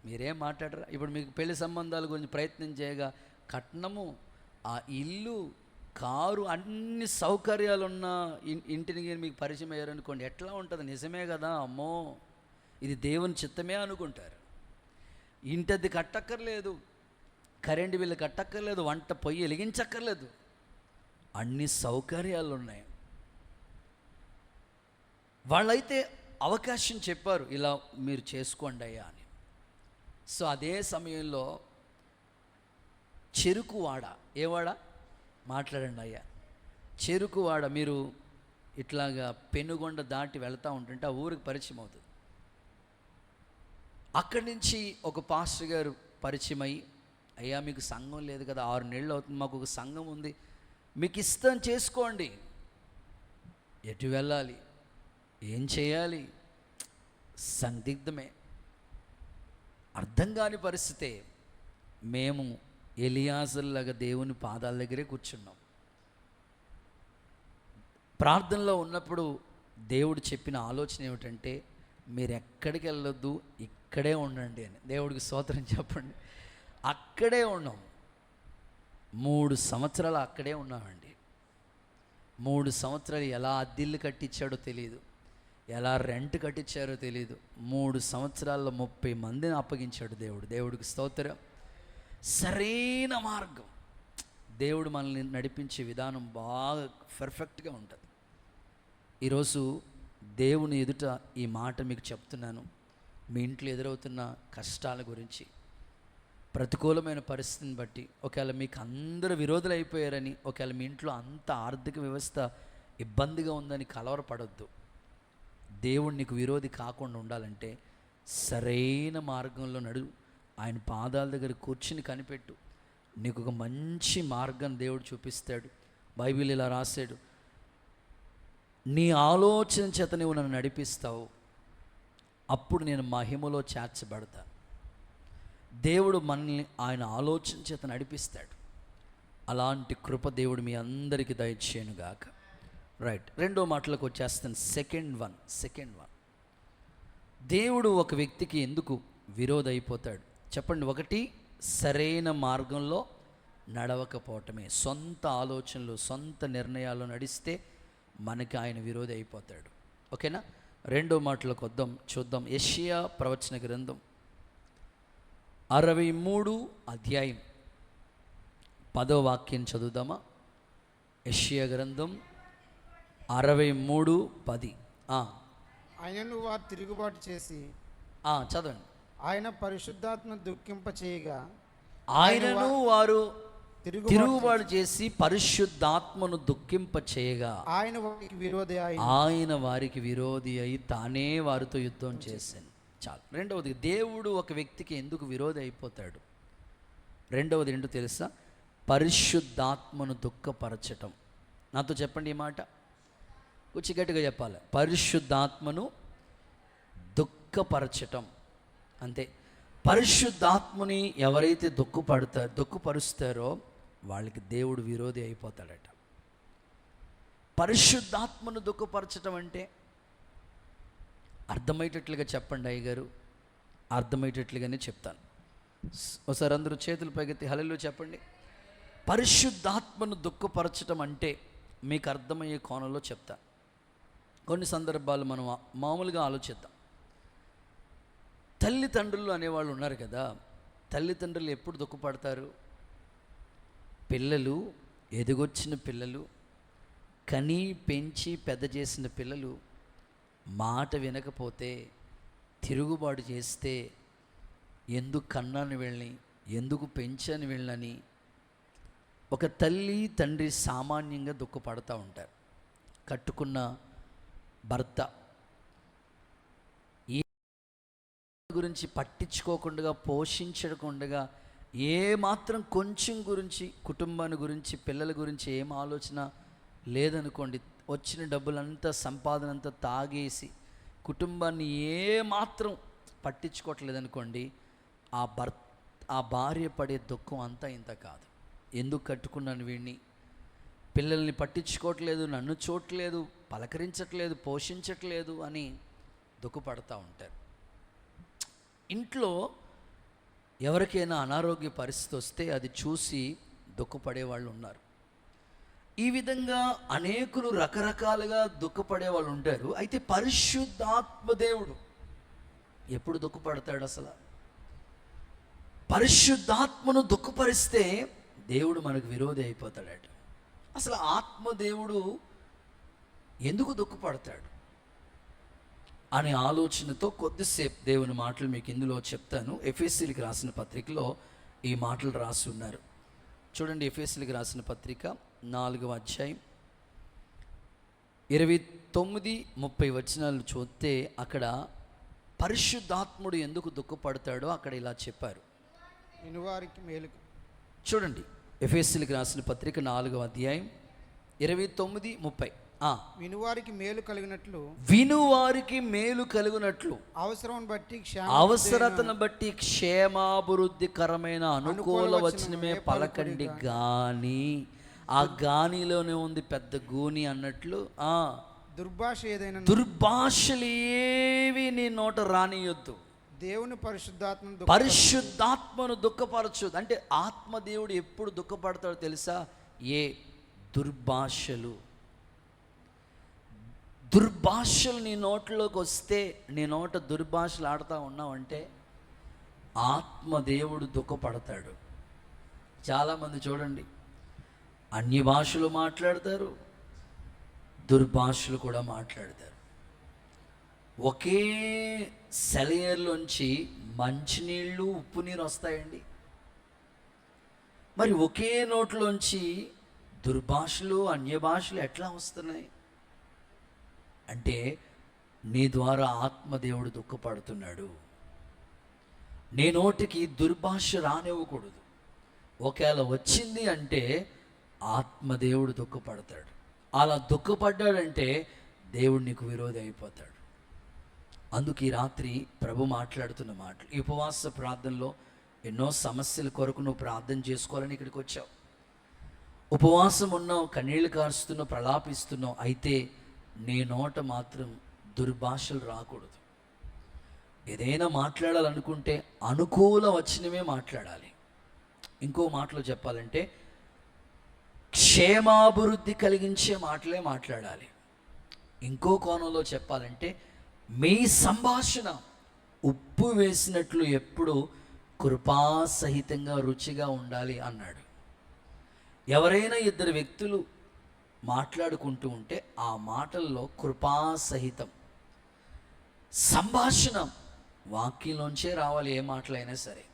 Speaker 1: మీరేం మాట్లాడరా? ఇప్పుడు మీకు పెళ్లి సంబంధాల గురించి ప్రయత్నం చేయగా కట్నము, ఆ ఇల్లు, కారు, అన్ని సౌకర్యాలు ఉన్న ఇంటిని మీకు పరిచయం అయ్యారనుకోండి, ఎట్లా ఉంటుంది? నిజమే కదా, అమ్మో ఇది దేవుని చిత్తమే అనుకుంటారు. ఇంటది కట్టక్కర్లేదు, కరెంటు బిల్లు కట్టక్కర్లేదు, వంట పొయ్యి వెలిగించక్కర్లేదు, అన్ని సౌకర్యాలు ఉన్నాయి. వాళ్ళైతే అవకాశం చెప్పారు, ఇలా మీరు చేసుకోండి అయ్యా అని. సో అదే సమయంలో చెరుకువాడ, ఏ వాడ మాట్లాడండి అయ్యా, చెరుకువాడ, మీరు ఇట్లాగా పెనుగొండ దాటి వెళ్తూ ఉంటుంటే ఆ ఊరికి పరిచయం అవుతుంది. అక్కడి నుంచి ఒక పాస్టర్ గారు పరిచయం అయ్యి, అయ్యా మీకు సంఘం లేదు కదా, 6 నెలలు అవుతుంది, మాకు ఒక సంఘం ఉంది, మీకు ఇష్టం చేసుకోండి. ఎటు వెళ్ళాలి, ఏం చేయాలి, సందిగ్ధమే, అర్థం కాని పరిస్థితే. మేము ఎలియాజర్లాగా దేవుని పాదాల దగ్గరే కూర్చున్నాం. ప్రార్థనలో ఉన్నప్పుడు దేవుడు చెప్పిన ఆలోచన ఏమిటంటే, మీరు ఎక్కడికి వెళ్ళొద్దు, ఇక్కడే ఉండండి అని. దేవుడికి స్తోత్రం చెప్పండి. అక్కడే ఉన్నాం. 3 సంవత్సరాలు అక్కడే ఉన్నామండి. 3 సంవత్సరాలు ఎలా అద్దిల్లు కట్టించాడో తెలియదు, ఎలా రెంట్ కట్టించారో తెలియదు. 3 సంవత్సరాల్లో 30 మందిని అప్పగించాడు దేవుడు. దేవుడికి స్తోత్రం. సరైన మార్గం. దేవుడు మనల్ని నడిపించే విధానం బాగా పర్ఫెక్ట్గా ఉంటుంది. ఈరోజు దేవుని ఎదుట ఈ మాట మీకు చెప్తున్నాను. మీ ఇంట్లో ఎదురవుతున్న కష్టాల గురించి, ప్రతికూలమైన పరిస్థితిని బట్టి, ఒకవేళ మీకు అందరూ విరోధులు అయిపోయారని, ఒకవేళ మీ ఇంట్లో అంత ఆర్థిక వ్యవస్థ ఇబ్బందిగా ఉందని కలవరపడొద్దు. దేవుడు నీకు విరోధి కాకుండా ఉండాలంటే సరైన మార్గంలో నడు. ఆయన పాదాల దగ్గర కూర్చుని కనిపెట్టు. నీకు ఒక మంచి మార్గం దేవుడు చూపిస్తాడు. బైబిల్ ఇలా రాశాడు, నీ ఆలోచన చేత నువ్వు నన్ను నడిపిస్తావు, అప్పుడు నేను మహిమలో చేర్చబడతాను. దేవుడు మనల్ని ఆయన ఆలోచన చేత నడిపిస్తాడు. అలాంటి కృప దేవుడు మీ అందరికీ దయచేయనుగాక. రైట్, రెండో మాటలకు వచ్చేస్తాను. సెకండ్ వన్, దేవుడు ఒక వ్యక్తికి ఎందుకు విరోధి అయిపోతాడు చెప్పండి. ఒకటి, సరైన మార్గంలో నడవకపోవటమే. సొంత ఆలోచనలు, సొంత నిర్ణయాలు నడిస్తే మనకి ఆయన విరోధి అయిపోతాడు. ఓకేనా? రెండో మాటలకు చూద్దాం. యెషయా ప్రవచన గ్రంథం 63 అధ్యాయం 10వ వాక్యం చదువుదామా? యెషయా గ్రంథం 63:10.
Speaker 2: ఆయనను వారు తిరుగుబాటు చేసి
Speaker 1: చదవండి.
Speaker 2: ఆయన పరిశుద్ధాత్మ దుఃఖింప చేయగా,
Speaker 1: ఆయనను వారు తిరుగుబాటు చేసి పరిశుద్ధాత్మను దుఃఖింప చేయగా, ఆయన వారికి విరోధి అయి తానే వారితో యుద్ధం చేశాను. చాలు. రెండవది, దేవుడు ఒక వ్యక్తికి ఎందుకు విరోధి అయిపోతాడు? రెండవది ఏంటో తెలుసా? పరిశుద్ధాత్మను దుఃఖపరచటం. నాతో చెప్పండి ఈ మాట, కొంచెం గట్టిగా చెప్పాలి. పరిశుద్ధాత్మను దుఃఖపరచటం. అంతే. పరిశుద్ధాత్మని ఎవరైతే దుఃఖపరుస్తారో వాళ్ళకి దేవుడు విరోధి అయిపోతాడట. పరిశుద్ధాత్మను దుఃఖపరచటం అంటే అర్థమయ్యేటట్లుగా చెప్పండి అయ్యగారు. అర్థమయ్యేటట్లుగానే చెప్తాను. ఒకసారి అందరూ చేతులు పైకెత్తి హల్లెలూయా చెప్పండి. పరిశుద్ధాత్మను దుఃఖపరచటం అంటే మీకు అర్థమయ్యే కోణంలో చెప్తాను. కొన్ని సందర్భాలు మనం మామూలుగా ఆలోచిద్దాం. తల్లిదండ్రులు అనేవాళ్ళు ఉన్నారు కదా, తల్లిదండ్రులు ఎప్పుడు దుఃఖపడతారు? పిల్లలు, ఎదిగొచ్చిన పిల్లలు, కని పెంచి పెద్ద చేసిన పిల్లలు మాట వినకపోతే, తిరుగుబాటు చేస్తే, ఎందుకు కన్నాను వీళ్ళని, ఎందుకు పెంచాను వీళ్ళని ఒక తల్లి తండ్రి సామాన్యంగా దుఃఖపడుతూ ఉంటారు. కట్టుకున్న భర్త గురించి పట్టించుకోకుండా, పోషించకుండా, ఏ మాత్రం కొంచెం గురించి, కుటుంబాన్ని గురించి, పిల్లల గురించి ఏం ఆలోచన లేదనుకోండి, వచ్చిన డబ్బులంతా, సంపాదన అంతా తాగేసి కుటుంబాన్ని ఏ మాత్రం పట్టించుకోవట్లేదనుకోండి, ఆ భార్య పడే దుఃఖం అంతా ఇంత కాదు. ఎందుకు కట్టుకున్నాను వీడిని, పిల్లల్ని పట్టించుకోవట్లేదు, నన్ను చూడట్లేదు, పలకరించట్లేదు, పోషించట్లేదు అని దుఃఖపడతా ఉంటారు. ఇంట్లో ఎవరికైనా అనారోగ్య పరిస్థితి వస్తే అది చూసి దుఃఖపడే వాళ్ళు ఉన్నారు. ఈ విధంగా అనేకులు రకరకాలుగా దుఃఖపడే వాళ్ళు ఉంటారు. అయితే పరిశుద్ధాత్మ దేవుడు ఎప్పుడు దుఃఖపడతాడు? అసలు పరిశుద్ధాత్మను దుఃఖపరిస్తే దేవుడు మనకు విరోధి అయిపోతాడట. అసలు ఆత్మదేవుడు ఎందుకు దుఃఖపడతాడు అనే ఆలోచనతో కొద్దిసేపు దేవుని మాటలు మీకు ఇందులో చెప్తాను. ఎఫెసీయులకు రాసిన పత్రికలో ఈ మాటలు రాసి ఉన్నారు. చూడండి, ఎఫెసీయులకు రాసిన పత్రిక 4వ అధ్యాయం 29-30 వచనాలు చూస్తే అక్కడ పరిశుద్ధాత్ముడు ఎందుకు దుఃఖపడతాడో అక్కడ ఇలా చెప్పారు. చూడండి, ఎఫెసీయులకు రాసిన పత్రిక 4వ అధ్యాయం 29-30.
Speaker 2: వినువారికి మేలు కలుగునట్లు
Speaker 1: అవసరతను బట్టి క్షేమాభివృద్ధికరమైన అనుకూల వచనమే పలకండి గాని ఆ గానిలోనే ఉంది పెద్ద గూని అన్నట్లు
Speaker 2: దుర్భాష ఏదైనా
Speaker 1: దుర్భాషలు ఏవి నీ నోట రానియొద్దు.
Speaker 2: దేవుని
Speaker 1: పరిశుద్ధాత్మను దుఃఖపరచొద్దు. అంటే ఆత్మదేవుడు ఎప్పుడు దుఃఖపడతాడో తెలుసా? ఏ దుర్భాషలు నీ నోట్లోకి వస్తే, నీ నోట దుర్భాషలు ఆడుతూ ఉన్నావంటే ఆత్మదేవుడు దుఃఖపడతాడు. చాలామంది చూడండి, అన్య భాషలు మాట్లాడతారు, దుర్భాషలు కూడా మాట్లాడతారు. ఒకే సెలయర్లోంచి మంచినీళ్ళు ఉప్పు నీరు వస్తాయండి. మరి ఒకే నోట్లోంచి దుర్భాషలు అన్య భాషలు ఎట్లా వస్తున్నాయి అంటే, నీ ద్వారా ఆత్మదేవుడు దుఃఖపడుతున్నాడు. నీ నోటికి దుర్భాష రానివ్వకూడదు. ఒకవేళ వచ్చింది అంటే ఆత్మదేవుడు దుఃఖపడతాడు. అలా దుఃఖపడ్డాడంటే దేవుడు నీకు విరోధి అయిపోతాడు. అందుకు ఈ రాత్రి ప్రభు మాట్లాడుతున్న మాటలు, ఈ ఉపవాస ప్రార్థనలో ఎన్నో సమస్యల కొరకు నువ్వు ప్రార్థన చేసుకోవాలని ఇక్కడికి వచ్చావు. ఉపవాసం ఉన్నావు, కన్నీళ్లు కారుస్తున్నావు, ప్రలాపిస్తున్నావు. అయితే నీ నోట మాత్రం దుర్భాషలు రాకూడదు. ఏదైనా మాట్లాడాలనుకుంటే అనుకూల వచనమే మాట్లాడాలి. ఇంకో మాటలో చెప్పాలంటే క్షేమాభివృద్ధి కలిగించే మాటలే మాట్లాడాలి. ఇంకో కోణంలో చెప్పాలంటే మీ సంభాషణ ఉప్పు వేసినట్లు ఎప్పుడు కృపాసహితంగా రుచిగా ఉండాలి అన్నాడు. ఎవరైనా ఇద్దరు వ్యక్తులు మాట్లాడుకుంటూ ఉంటే ఆ మాటల్లో కృపాసహితం సంభాషణ వాక్యంలోంచే రావాలి. ఏ మాటలైనా సరే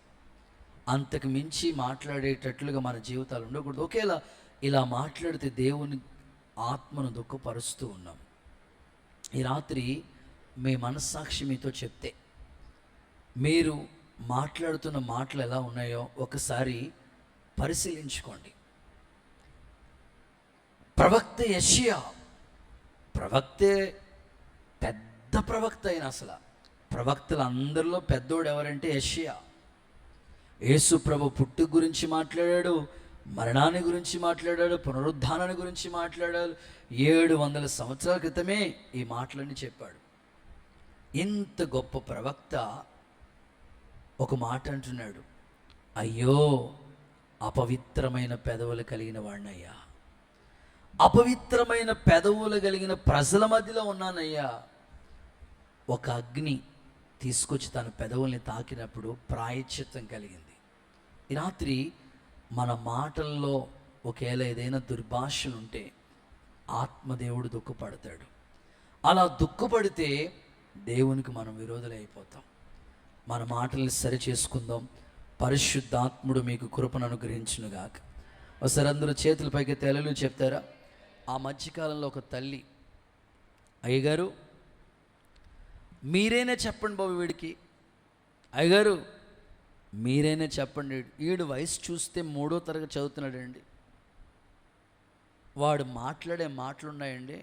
Speaker 1: అంతకు మించి మాట్లాడేటట్లుగా మన జీవితాలు ఉండకూడదు. ఒకేలా ఇలా మాట్లాడితే దేవుని ఆత్మను దుఃఖపరుస్తూ ఉన్నాం. ఈ రాత్రి మీ మనస్సాక్షి మీతో చెప్తే, మీరు మాట్లాడుతున్న మాటలు ఎలా ఉన్నాయో ఒకసారి పరిశీలించుకోండి. ప్రవక్త యెషయా, ప్రవక్తే పెద్ద ప్రవక్త అయిన, అసలు ప్రవక్తలు అందరిలో పెద్దోడు ఎవరంటే యెషయా. యేసు ప్రభు పుట్టు గురించి మాట్లాడాడు, మరణాన్ని గురించి మాట్లాడాడు, పునరుద్ధానాన్ని గురించి మాట్లాడాడు. 700 సంవత్సరాల క్రితమే ఈ మాటలన్నీ చెప్పాడు. ఇంత గొప్ప ప్రవక్త ఒక మాట అంటున్నాడు, అయ్యో అపవిత్రమైన పెదవులు కలిగిన వాడినయ్యా, అపవిత్రమైన పెదవులు కలిగిన ప్రజల మధ్యలో ఉన్నానయ్యా. ఒక అగ్ని తీసుకొచ్చి తన పెదవుల్ని తాకినప్పుడు ప్రాయశ్చిత్తం కలిగింది. ఈ రాత్రి మన మాటల్లో ఒకవేళ ఏదైనా దుర్భాషలు ఉంటే ఆత్మదేవుడు దుఃఖపడతాడు. అలా దుఃఖపడితే దేవునికి మనం విరోధులైపోతాం. మన మాటల్ని సరి చేసుకుందాం. పరిశుద్ధాత్ముడు మీకు కృపను అనుగ్రహించునుగాక. ఒకసారి అందరూ చేతుల పైకి తెలలు చెప్తారా? ఆ మధ్యకాలంలో ఒక తల్లి, అయ్యగారు మీరైనా చెప్పండి బాబు వీడికి, అయ్యగారు మీరైనా చెప్పండి, వీడు వయసు చూస్తే 3వ తరగతి చదువుతున్నాడండి, వాడు మాట్లాడే మాటలు ఉన్నాయండి,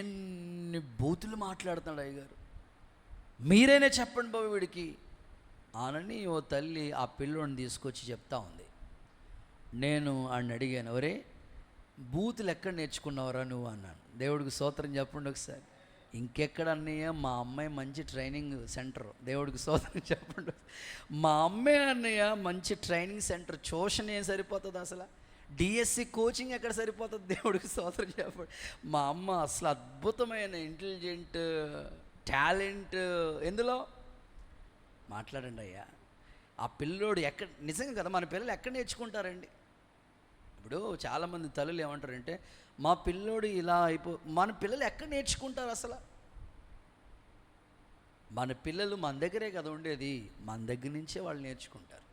Speaker 1: ఎన్ని బూతులు మాట్లాడుతున్నాడు అయ్యగారు, మీరైనా చెప్పండి బాబు వీడికి అనని ఓ తల్లి ఆ పిల్లోని తీసుకొచ్చి చెప్తా ఉంది. నేను ఆయన అడిగాను, ఒరే బూతులు ఎక్కడ నేర్చుకున్నావురా నువ్వు అన్నాను. దేవుడికి స్తోత్రం చెప్పండి ఒకసారి. ఇంకెక్కడ అన్నయ్య, మా అమ్మాయి మంచి ట్రైనింగ్ సెంటర్. దేవుడికి స్తోత్రం చెప్పండి. మా అమ్మాయి అన్నయ్య మంచి ట్రైనింగ్ సెంటర్, ట్యూషన్ ఏం సరిపోతుంది అసలు, డిఎస్సి కోచింగ్ ఎక్కడ సరిపోతుంది. దేవుడికి స్తోత్రం చెప్పండి. మా అమ్మ అసలు అద్భుతమైన ఇంటెలిజెంట్ టాలెంట్ ఎందులో మాట్లాడండి అయ్యా. ఆ పిల్లోడు ఎక్కడ, నిజంగా కదా, మన పిల్లలు ఎక్కడ నేర్చుకుంటారండి? ఇప్పుడు చాలామంది తల్లులు ఏమంటారంటే, మా పిల్లోడు ఇలా మన పిల్లలు ఎక్కడ నేర్చుకుంటారు అసలు? మన పిల్లలు మన దగ్గరే కదా ఉండేది, మన దగ్గర నుంచే వాళ్ళు నేర్చుకుంటారు.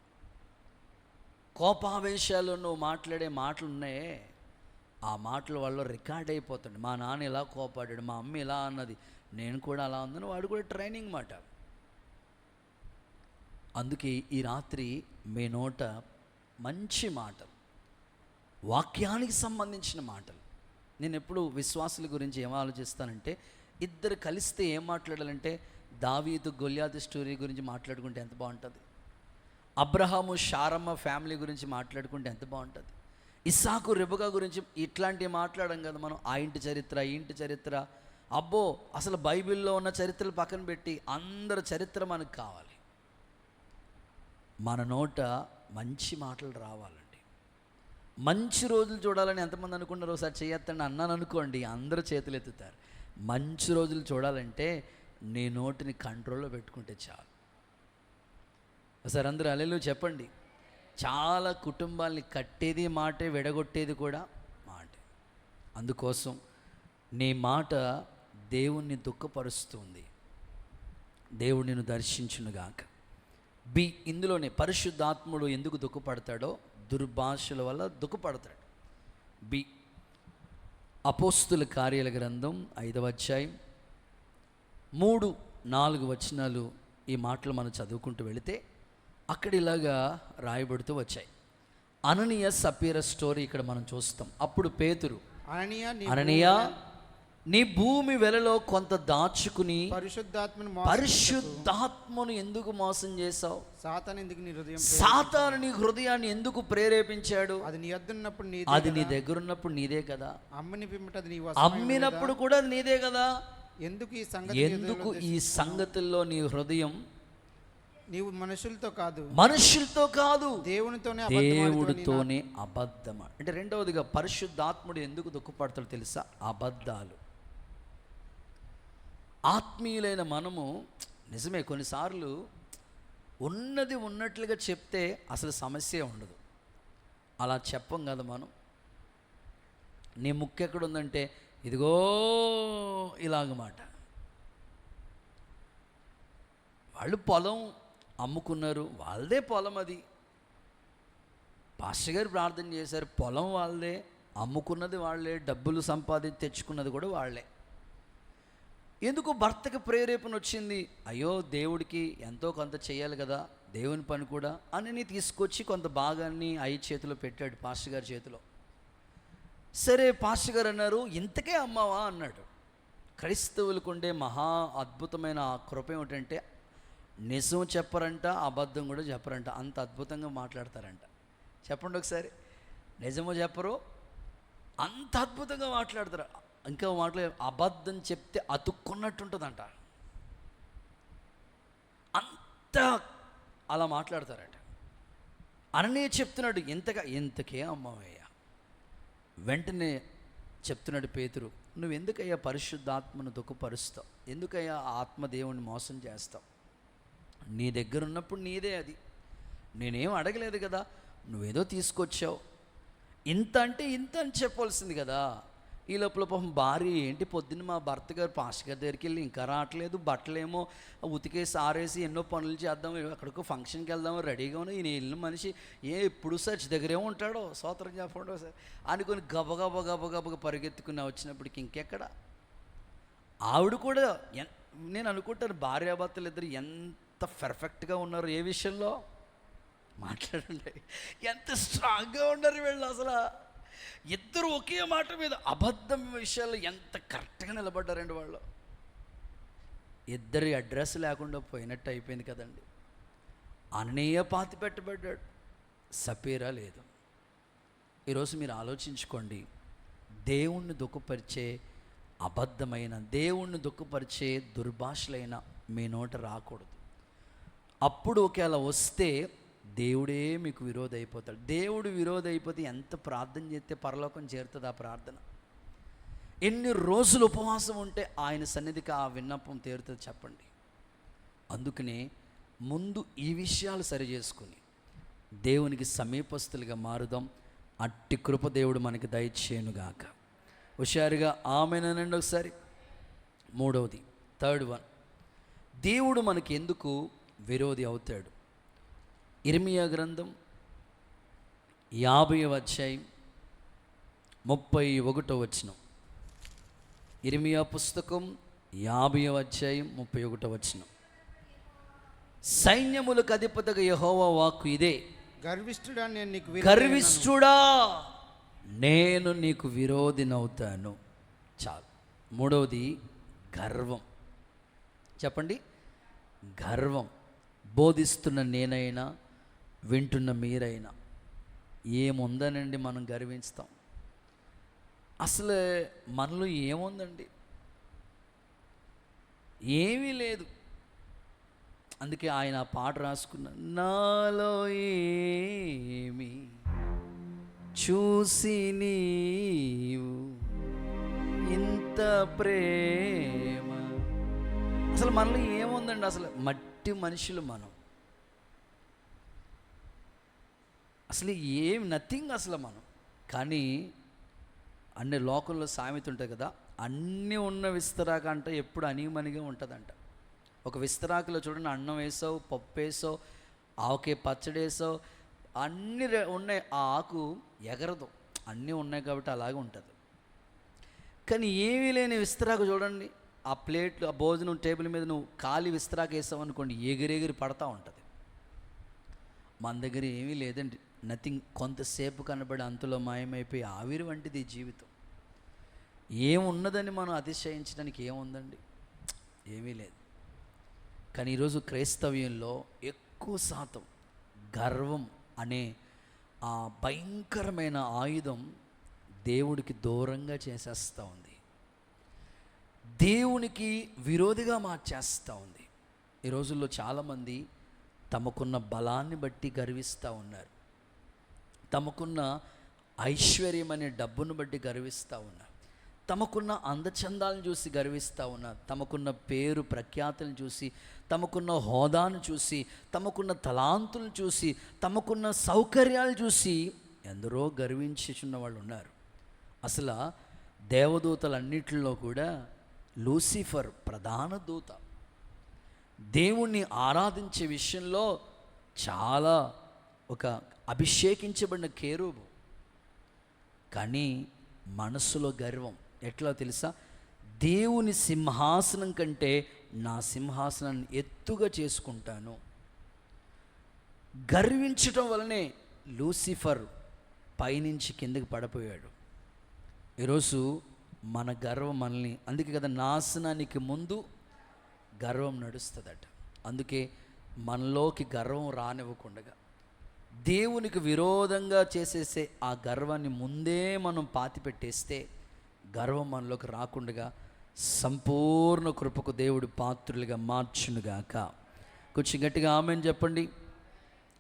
Speaker 1: కోపావేశాలు నువ్వు మాట్లాడే మాటలు ఉన్నాయే, ఆ మాటలు వాళ్ళు రికార్డ్ అయిపోతుంది. మా నాన్న ఇలా కోపాడాడు, మా అమ్మ ఇలా అన్నది, నేను కూడా అలా ఉందని వాడు కూడా ట్రైనింగ్ మాట. అందుకే ఈ రాత్రి మీ నోట మంచి మాటలు, వాక్యానికి సంబంధించిన మాటలు. నేను ఎప్పుడు విశ్వాసుల గురించి ఏం ఆలోచిస్తానంటే, ఇద్దరు కలిస్తే ఏం మాట్లాడాలంటే, దావీదు గొల్యాతు స్టోరీ గురించి మాట్లాడుకుంటే ఎంత బాగుంటుంది, అబ్రహాము శారమ్మ ఫ్యామిలీ గురించి మాట్లాడుకుంటే ఎంత బాగుంటుంది. ఇస్సాకు రెబెకా గురించి ఇట్లాంటివి మాట్లాడడం కదా మనం. ఆ ఇంటి చరిత్ర, ఈ ఇంటి చరిత్ర, అబ్బో అసలు బైబిల్లో ఉన్న చరిత్రలు పక్కన పెట్టి అందరి చరిత్ర మనకు కావాలి. మన నోట మంచి మాటలు రావాలండి. మంచి రోజులు చూడాలని ఎంతమంది అనుకున్నారు? ఒకసారి చేయొద్దండి అన్నాను అనుకోండి, అందరూ చేతులు ఎత్తుతారు. మంచి రోజులు చూడాలంటే నీ నోటిని కంట్రోల్లో పెట్టుకుంటే చాలు. ఒకసారి అందరూ హల్లెలూయా చెప్పండి. చాలా కుటుంబాల్ని కట్టేది మాటే, విడగొట్టేది కూడా మాటే. అందుకోసం నీ మాట దేవుణ్ణి దుఃఖపరుస్తుంది. దేవుడు నిన్ను దర్శించునుగాక. ఇందులోనే పరిశుద్ధాత్ముడు ఎందుకు దుఃఖపడతాడో, దుర్భాషల వల్ల దుఃఖపడతాడు. అపోస్తుల కార్యాల గ్రంథం 5వ అధ్యాయం 3-4 వచనాలు ఈ మాటలు మనం చదువుకుంటూ వెళితే అక్కడ ఇలాగా రాయబడుతూ వచ్చాయి. అననీయ సపీర స్టోరీ ఇక్కడ మనం చూస్తాం. అప్పుడు పేతురు, అననీయ నీ భూమి వెలలో కొంత దాచుకుని పరిశుద్ధాత్మను ఎందుకు మోసం చేశావు? సాతాను నీ హృదయాన్ని ఎందుకు ప్రేరేపించాడు? అది నీ దగ్గర ఉన్నప్పుడు నీదే కదా. అమ్మినప్పుడు కూడా నీదే కదా. ఎందుకు ఈ సంగతుల్లో నీ హృదయం?
Speaker 2: నీవు మనుషులతో కాదు
Speaker 1: దేవుడితోనే అబద్ధం. అంటే రెండవదిగా పరిశుద్ధాత్ముడు ఎందుకు దుఃఖపడతాడో తెలుసా? అబద్ధాలు. ఆత్మీయులైన మనము నిజమే కొన్నిసార్లు ఉన్నది ఉన్నట్లుగా చెప్తే అసలు సమస్య ఉండదు. అలా చెప్పం కదా మనం. నీ ముక్కు ఎక్కడుందంటే ఇదిగో ఇలాగమాట. వాళ్ళు పొలం అమ్ముకున్నారు, వాళ్ళదే పొలం అది. పాస్టర్ గారు ప్రార్థన చేశారు, పొలం వాళ్ళదే, అమ్ముకున్నది వాళ్ళే, డబ్బులు సంపాదించి తెచ్చుకున్నది కూడా వాళ్ళే. ఎందుకు భర్తకి ప్రేరేపణ వచ్చింది? అయ్యో దేవుడికి ఎంతో కొంత చేయాలి కదా, దేవుని పని కూడా అని తీసుకొచ్చి కొంత భాగాన్ని అయ్యి చేతిలో పెట్టాడు, పాస్టర్ గారి చేతిలో. సరే పాస్టర్ గారు అన్నారు, ఇంతకే అమ్మావా అన్నాడు. క్రైస్తవులకు ఉండే మహా అద్భుతమైన కృప ఏమిటంటే నిజం చెప్పరంట, అబద్ధం కూడా చెప్పరంట. అంత అద్భుతంగా మాట్లాడతారంట. చెప్పండి ఒకసారి. నిజము చెప్పరు, అంత అద్భుతంగా మాట్లాడతారు. ఇంకా మాట్లాడే అబద్ధం చెప్తే అతుక్కున్నట్టుంటుందంట. అంత అలా మాట్లాడతారట. అననే చెప్తున్నాడు, ఇంతకే అమ్మవయ్యా. వెంటనే చెప్తున్నాడు పేతురు, నువ్వు ఎందుకయ్యా పరిశుద్ధాత్మను దుఃఖపరుస్తావు? ఎందుకయ్యా ఆత్మదేవుని మోసం చేస్తావు? నీ దగ్గర ఉన్నప్పుడు నీదే అది. నేనేం అడగలేదు కదా, నువ్వేదో తీసుకొచ్చావు. ఇంత అంటే ఇంత అని చెప్పాల్సింది కదా. ఈ లోపల పాపం భార్య ఏంటి, పొద్దున్న మా భర్త గారు పాస్టర్ గారి దగ్గరికి వెళ్ళి ఇంకా రావట్లేదు, బట్టలేమో ఉతికేసి ఆరేసి ఎన్నో పనులు చేద్దాం, అక్కడికి ఫంక్షన్కి వెళ్దాము రెడీగా ఉన్నాయి. ఈయన వెళ్ళిన మనిషి ఎప్పుడు సర్చ్ దగ్గరే ఉంటాడో, సోత్రం చెప్పండో సార్ అనుకుని గబగబ పరిగెత్తుకుని వచ్చినప్పటికి ఇంకెక్కడ. ఆవిడ కూడా నేను అనుకుంటాను, భార్యాభర్తలు ఇద్దరు ఎంత పర్ఫెక్ట్గా ఉన్నారు. ఏ విషయంలో మాట్లాడండి, ఎంత స్ట్రాంగ్గా ఉన్నారు వీళ్ళు. అసలు ఇద్దరు ఒకే మాట మీద అబద్ధం విషయాల్లో ఎంత కరెక్ట్గా నిలబడ్డారండి వాళ్ళు. ఇద్దరి అడ్రస్ లేకుండా పోయినట్టు అయిపోయింది కదండి. అననీయ పాతి పెట్టబడ్డాడు, సపీరా లేదు. ఈరోజు మీరు ఆలోచించుకోండి, దేవుణ్ణి దుఃఖపరిచే అబద్ధమైన, దేవుణ్ణి దుఃఖపరిచే దుర్భాషలైన మీ నోట రాకూడదు. అప్పుడు ఒకవేళ వస్తే దేవుడే మీకు విరోధి అయిపోతాడు. దేవుడు విరోధి అయిపోతే ఎంత ప్రార్థన చేస్తే పరలోకం చేరుతుంది ఆ ప్రార్థన? ఎన్ని రోజులు ఉపవాసం ఉంటే ఆయన సన్నిధికి ఆ విన్నపం తీరుతుంది చెప్పండి. అందుకనే ముందు ఈ విషయాలు సరి చేసుకుని దేవునికి సమీపస్తులుగా మారుదాం. అట్టి కృప దేవుడు మనకి దయచేయునుగాక. హుషారుగా ఆమెనండి ఒకసారి. మూడవది, థర్డ్ వన్, దేవుడు మనకి ఎందుకు విరోధి అవుతాడు? ఇర్మియా గ్రంథం 50వ అధ్యాయం 31వ వచనం. ఇర్మియా పుస్తకం 50వ అధ్యాయం 31వ వచనం. సైన్యములకు అధిపతిగా యెహోవా వాక్కు ఇదే, గర్విష్ఠుడా నేను నీకు విరోధినవుతాను. చాలు. మూడవది గర్వం. చెప్పండి, గర్వం. బోధిస్తున్న నేనైనా వింటున్న మీరైనా ఏముందనండి మనం గర్విస్తాం? అసలు మనలో ఏముందండి? ఏమీ లేదు. అందుకే ఆయన ఆ పాట రాసుకున్న, నాలో ఏమి చూసి నీవు ఇంత ప్రేమ. అసలు మనలో ఏముందండి? అసలు మట్టి మనుషులు మనం. అసలు ఏం నథింగ్ అసలు మనం. కానీ అన్ని లోకంలో సామెత ఉంటుంది కదా, అన్నీ ఉన్న విస్తరాక అంటే ఎప్పుడు అనిమనిగా ఉంటుందంట. ఒక విస్తరాకులో చూడండి, అన్నం వేసావు, పప్పు వేసావు, ఆవకే పచ్చడి వేసావు, అన్నీ ఉన్నాయి, ఆ ఆకు ఎగరదు. అన్నీ ఉన్నాయి కాబట్టి అలాగే ఉంటుంది. కానీ ఏమీ లేని విస్తరాకు చూడండి, ఆ ప్లేట్లు, ఆ భోజనం టేబుల్ మీద నువ్వు ఖాళీ విస్తరాకు వేసావు అనుకోండి, ఎగిరెగిరి పడతా ఉంటుంది. మన దగ్గర ఏమీ లేదండి, నథింగ్. కొంతసేపు కనబడి అంతలో మాయమైపోయి ఆవిరి వంటిది జీవితం. ఏమున్నదని మనం అతిశయించడానికి ఏముందండి? ఏమీ లేదు. కానీ ఈరోజు క్రైస్తవ్యంలో ఎక్కువ శాతం గర్వం అనే ఆ భయంకరమైన ఆయుధం దేవుడికి దూరంగా చేసేస్తూ ఉంది, దేవునికి విరోధిగా మార్చేస్తూ ఉంది. ఈ రోజుల్లో చాలామంది తమకున్న బలాన్ని బట్టి గర్విస్తూ ఉన్నారు, తమకున్న ఐశ్వర్యం అనే డబ్బును బట్టి గర్విస్తూ ఉన్నారు, తమకున్న అందచందాలను చూసి గర్విస్తూ ఉన్నారు, తమకున్న పేరు ప్రఖ్యాతులను చూసి, తమకున్న హోదాను చూసి, తమకున్న తలాంతులను చూసి, తమకున్న సౌకర్యాలు చూసి ఎందరో గర్వించుచున్న వాళ్ళు ఉన్నారు. అసలు దేవదూతలన్నిటిలో కూడా లూసిఫర్ ప్రధాన దూత. దేవుణ్ణి ఆరాధించే విషయంలో చాలా ఒక అభిషేకించబడిన కేరూబు. కానీ మనసులో గర్వం. ఎట్లా తెలుసా? దేవుని సింహాసనం కంటే నా సింహాసనాన్ని ఎత్తుగా చేసుకుంటాను. గర్వించటం వలనే లూసిఫర్ పైనుంచి కిందకి పడిపోయాడు. ఈరోజు మన గర్వం మనల్ని, అందుకే కదా నాశనానికి ముందు గర్వం నడుస్తుందట. అందుకే మనలోకి గర్వం రానివ్వకుండా దేవునికి విరోధంగా చేసేసే ఆ గర్వాన్ని ముందే మనం పాతిపెట్టేస్తే గర్వం మనలోకి రాకుండా సంపూర్ణ కృపకు దేవుడు పాత్రులుగా మార్చునుగాక. కొంచెం గట్టిగా ఆమెన్ చెప్పండి.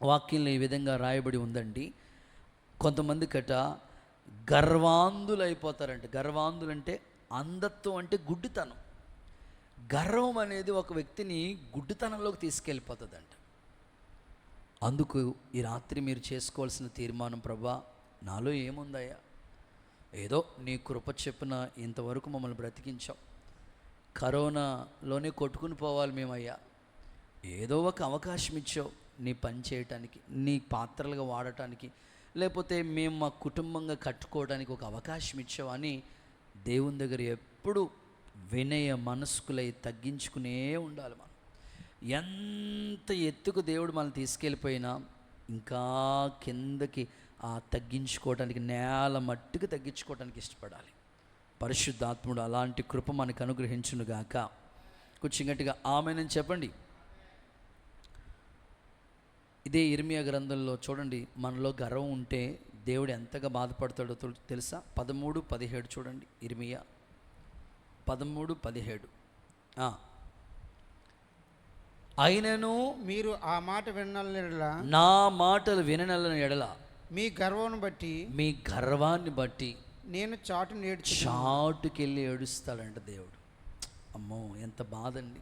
Speaker 1: వాక్యంలో ఈ విధంగా రాయబడి ఉందండి. కొంతమంది కట గర్వాంధులు అయిపోతారంట. గర్వాంధులు అంటే అంధత్వం అంటే గుడ్డితనం. గర్వం అనేది ఒక వ్యక్తిని గుడ్డితనంలోకి తీసుకెళ్ళిపోతుందంట. అందుకు ఈ రాత్రి మీరు చేసుకోవాల్సిన తీర్మానం, ప్రభా నాలో ఏముందయ్యా, ఏదో నీ కృప చెప్పున ఇంతవరకు మమ్మల్ని బ్రతికించావు, కరోనాలోనే కొట్టుకుని పోవాలి మేమయ్యా, ఏదో ఒక అవకాశం ఇచ్చావు నీ పని చేయటానికి, నీ పాత్రలుగా వాడటానికి, లేకపోతే మేము మా కుటుంబంగా కట్టుకోవడానికి ఒక అవకాశం ఇచ్చావు అని దేవుని దగ్గర ఎప్పుడు వినయ మనస్కులై తగ్గించుకునే ఉండాలి. మనం ఎంత ఎత్తుకు దేవుడు మనం తీసుకెళ్ళిపోయినా ఇంకా కిందకి తగ్గించుకోవడానికి, నేల మట్టుకు తగ్గించుకోవడానికి ఇష్టపడాలి. పరిశుద్ధాత్ముడు అలాంటి కృప మనకు అనుగ్రహించునుగాక. కొంచెం గట్టిగా ఆమేన్ చెప్పండి. ఇదే ఇర్మియా గ్రంథంలో చూడండి, మనలో గర్వం ఉంటే దేవుడు ఎంతగా బాధపడతాడో తెలుసా? 13:17 చూడండి. ఇర్మియా 13:17. అయినను
Speaker 2: మీరు ఆ మాట వినల,
Speaker 1: నా మాటలు విననల్లని ఎడల
Speaker 2: మీ గర్వాన్ని బట్టి,
Speaker 1: మీ గర్వాన్ని బట్టి
Speaker 2: నేను
Speaker 1: చాటుకెళ్ళి ఏడుస్తాడంట దేవుడు. అమ్మో ఎంత బాధండి.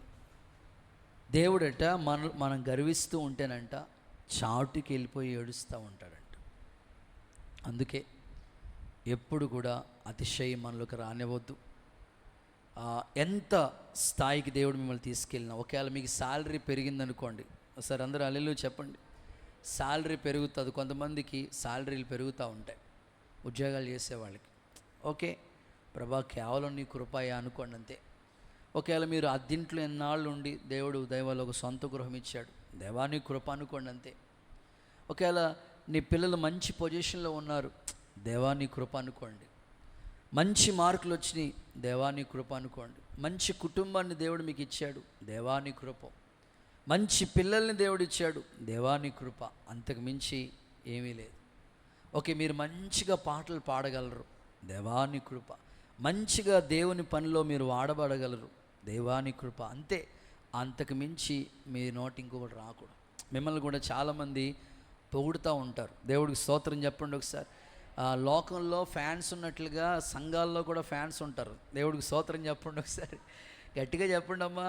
Speaker 1: దేవుడట మనం గర్విస్తూ ఉంటేనంట చాటుకి వెళ్ళిపోయి ఏడుస్తూ ఉంటాడంట. అందుకే ఎప్పుడు కూడా అతిశయం మనలోకి రానివ్వద్దు. ఎంత స్థాయికి దేవుడు మిమ్మల్ని తీసుకెళ్ళినా, ఒకవేళ మీకు శాలరీ పెరిగిందనుకోండి, సరే అందరూ హల్లెలూయా చెప్పండి. శాలరీ పెరుగుతుంది. కొంతమందికి శాలరీలు పెరుగుతూ ఉంటాయి ఉద్యోగాలు చేసేవాళ్ళకి. ఓకే ప్రభా కేవలం నీ కృపయా అనుకోండి అంతే. ఒకవేళ మీరు అద్దింట్లో ఎన్నాళ్ళు ఉండి దేవుడు దైవాలు ఒక సొంత గృహం ఇచ్చాడు, దేవా నీ కృప అనుకోండి అంతే. ఒకవేళ నీ పిల్లలు మంచి పొజిషన్లో ఉన్నారు, దేవా నీ కృప అనుకోండి. మంచి మార్కులు వచ్చినాయి, దేవా నీ కృప అనుకోండి. మంచి కుటుంబాన్ని దేవుడు మీకు ఇచ్చాడు, దేవా నీ కృప. మంచి పిల్లల్ని దేవుడు ఇచ్చాడు, దేవా నీ కృప. అంతకు మించి ఏమీ లేదు. ఓకే, మీరు మంచిగా పాటలు పాడగలరు, దేవాని కృప. మంచిగా దేవుని పనిలో మీరు వాడబడగలరు, దేవాని కృప. అంతే, అంతకు మించి మీ నోటి ఇంకొకటి రాకూడదు. మిమ్మల్ని కూడా చాలామంది పొగుడుతూ ఉంటారు. దేవుడికి స్తోత్రం చెప్పండి ఒకసారి. లోకంలో ఫ్యాన్స్ ఉన్నట్లుగా సంఘాల్లో కూడా ఫ్యాన్స్ ఉంటారు. దేవుడికి స్తోత్రం చెప్పండి ఒకసారి, గట్టిగా చెప్పండి అమ్మా.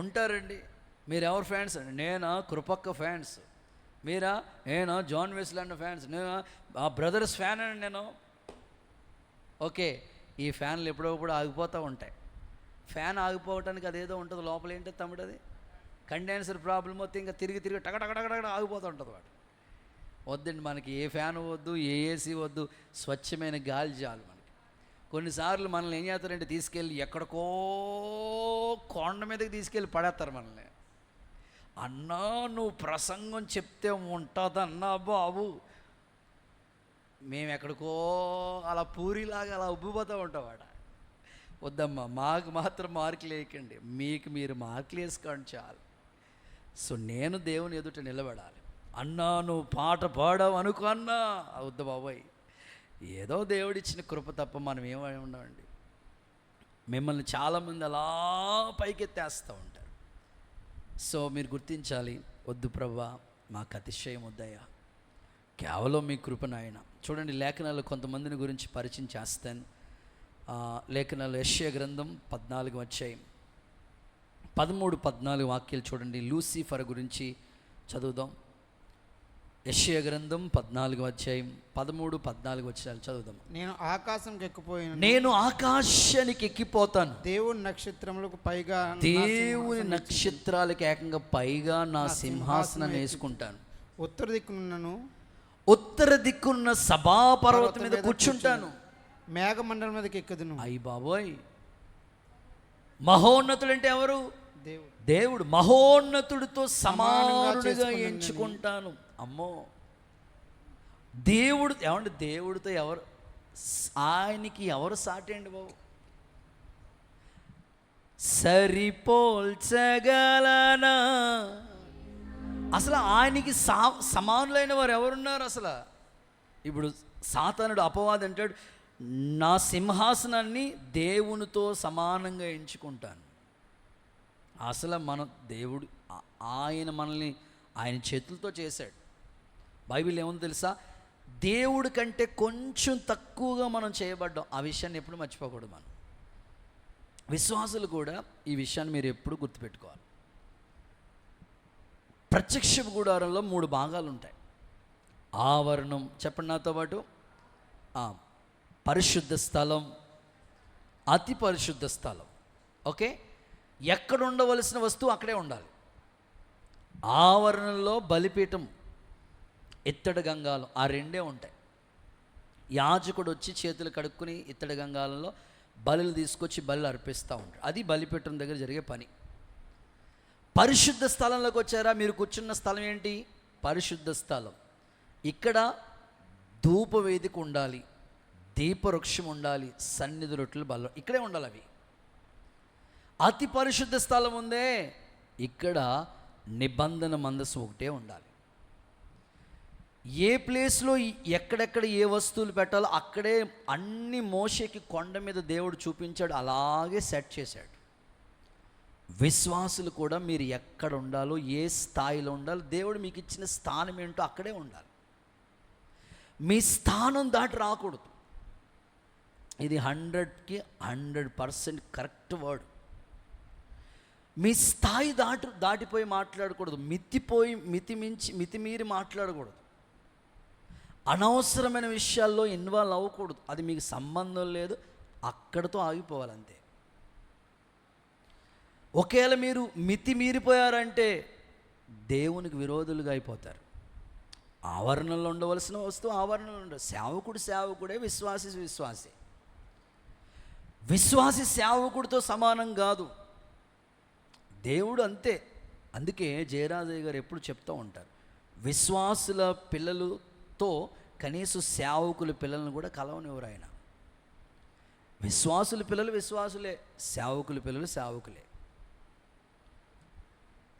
Speaker 1: ఉంటారండి. మీరు ఎవరు ఫ్యాన్స్ అండి? నేనా కృపక్క ఫ్యాన్స్. మీరా? నేను జాన్ వెస్లాండ్ ఫ్యాన్స్. నేను ఆ బ్రదర్స్ ఫ్యాన్ అండి నేను. ఓకే, ఈ ఫ్యాన్లు ఎప్పుడప్పుడు ఆగిపోతూ ఉంటాయి. ఫ్యాన్ ఆగిపోవటానికి అదేదో ఉంటుంది లోపల. ఏంటో తమ్ముడు అది కండెన్సర్ ప్రాబ్లం వస్తే ఇంకా తిరిగి టగటగటగట ఆగిపోతూ ఉంటుంది వాడు. వద్దండి, మనకి ఏ ఫ్యాన్ వద్దు, ఏ ఏసీ వద్దు, స్వచ్ఛమైన గాలి చాలు మనకి. కొన్నిసార్లు మనల్ని ఏం చేస్తారంటే తీసుకెళ్ళి ఎక్కడికో కొండ మీదకి తీసుకెళ్ళి పడేస్తారు మనల్ని. అన్నా నువ్వు ప్రసంగం చెప్తే ఉంటుందన్నా బాబు, మేము ఎక్కడికో అలా పూరిలాగా అలా ఉబ్బిపోతూ ఉంటావాడ. వద్దమ్మా, మాకు మాత్రం మార్కులు వేయకండి, మీకు మీరు మార్కులు వేసుకోండి చాలు. సో నేను దేవుని ఎదుట నిలబడాలి. అన్నా నువ్వు పాట పాడవు అనుకో అన్నా, వద్దు బాబాయ్, ఏదో దేవుడిచ్చిన కృప తప్ప మనం ఏమై ఉండమండి. మిమ్మల్ని చాలామంది అలా పైకెత్తేస్తూ ఉంటారు. సో మీరు గుర్తించాలి, వద్దు ప్రభువా, మాకు అతిశయం వద్దయ్యా, కేవలం మీ కృప నాయన. చూడండి, లేఖనాలు కొంతమందిని గురించి పరిచయం చేస్తాను. లేఖనాలు యెషయా గ్రంథం 14వ అధ్యాయం 13-14 వాక్యాలు చూడండి. లూసిఫర్ గురించి చదువుదాం. యెషయా గ్రంథం 14వ అధ్యాయం 13-14 వచనాలు చదువుదాం.
Speaker 2: నేను ఆకాశంకి ఎక్కిపోయాను,
Speaker 1: నేను ఆకాశానికి ఎక్కిపోతాను,
Speaker 2: దేవుని నక్షత్రములకు పైగా,
Speaker 1: దేవుని నక్షత్రాలకు ఏకంగా పైగా నా సింహాసనం వేసుకుంటాను. ఉత్తర దిక్కున్న సభాపర్వతం మీద కూర్చుంటాను,
Speaker 2: మేఘమండలం మీదకి ఎక్కుదును.
Speaker 1: అయ్యి బాబోయ్, మహోన్నతుడు అంటే ఎవరు?
Speaker 2: దేవుడు.
Speaker 1: దేవుడు మహోన్నతుడితో సమానుడిగా ఎంచుకుంటాను. అమ్మో, దేవుడు ఏమంటే దేవుడితో ఎవరు, ఆయనకి ఎవరు సాటి అండి బాబు? సరిపోల్చగలనా? అసలు ఆయనకి సమానులైన వారు ఎవరున్నారు అసలు? ఇప్పుడు సాతానుడు, అపవాది అంటాడు, నా సింహాసనాన్ని దేవునితో సమానంగా ఎంచుకుంటాను. అసలు మన దేవుడు, ఆయన మనల్ని ఆయన చేతులతో చేశాడు. బైబిల్ ఏముందో తెలుసా? దేవుడి కంటే కొంచెం తక్కువగా మనం చేయబడ్డాం. ఆ విషయాన్ని ఎప్పుడు మర్చిపోకూడదు మనం. విశ్వాసులు కూడా ఈ విషయాన్ని మీరు ఎప్పుడు గుర్తుపెట్టుకోవాలి. ప్రత్యక్ష గుడారంలో 3 భాగాలు ఉంటాయి. ఆవరణం, చెప్పండి నాతో పాటు, పరిశుద్ధ స్థలం, అతి పరిశుద్ధ స్థలం. ఓకే, ఎక్కడ ఉండవలసిన వస్తువు అక్కడే ఉండాలి. ఆవరణంలో బలిపీఠం, ఇత్తడి గంగాలం, ఆ 2 ఉంటాయి. యాజకుడు వచ్చి చేతులు కడుక్కుని ఇత్తడి గంగాలంలో బలులు తీసుకొచ్చి బలులు అర్పిస్తూ ఉంటాడు. అది బలిపీఠం దగ్గర జరిగే పని. పరిశుద్ధ స్థలంలోకి వచ్చారా? మీరు కూర్చున్న స్థలం ఏంటి? పరిశుద్ధ స్థలం. ఇక్కడ ధూపవేదిక ఉండాలి, దీపవృక్షం ఉండాలి, సన్నిధి రొట్టెలు బల్ల ఇక్కడే ఉండాలి. అవి అతి పరిశుద్ధ స్థలం ఉందే, ఇక్కడ నిబంధన మందసం ఒకటే ఉండాలి. ఏ ప్లేస్లో ఎక్కడెక్కడ ఏ వస్తువులు పెట్టాలో అక్కడే అన్ని మోషేకి కొండ మీద దేవుడు చూపించాడు, అలాగే సెట్ చేశాడు. విశ్వాసులు కూడా మీరు ఎక్కడ ఉండాలో, ఏ స్థాయిలో ఉండాలో, దేవుడు మీకు ఇచ్చిన స్థానం ఏంటో అక్కడే ఉండాలి. మీ స్థానం దాటి రాకూడదు. ఇది 100కి 100% కరెక్ట్ వర్డ్. మీ స్థాయి దాటిపోయి మాట్లాడకూడదు, మితిమీరి మాట్లాడకూడదు, అనవసరమైన విషయాల్లో ఇన్వాల్వ్ అవ్వకూడదు. అది మీకు సంబంధం లేదు, అక్కడితో ఆగిపోవాలంతే. ఒకవేళ మీరు మితిమీరిపోయారంటే దేవునికి విరోధులుగా అయిపోతారు. ఆవరణలో ఉండవలసిన వస్తువు ఆవరణలో ఉండదు. సేవకుడే, విశ్వాసి. విశ్వాసి సేవకుడితో సమానం కాదు. దేవుడు అంతే. అందుకే జయరాజయ్య గారు ఎప్పుడు చెప్తూ ఉంటారు, విశ్వాసుల పిల్లలతో కనీసం సేవకుల పిల్లలను కూడా కలవనివ్వరు ఆయన. విశ్వాసుల పిల్లలు విశ్వాసులే, సేవకుల పిల్లలు సేవకులే.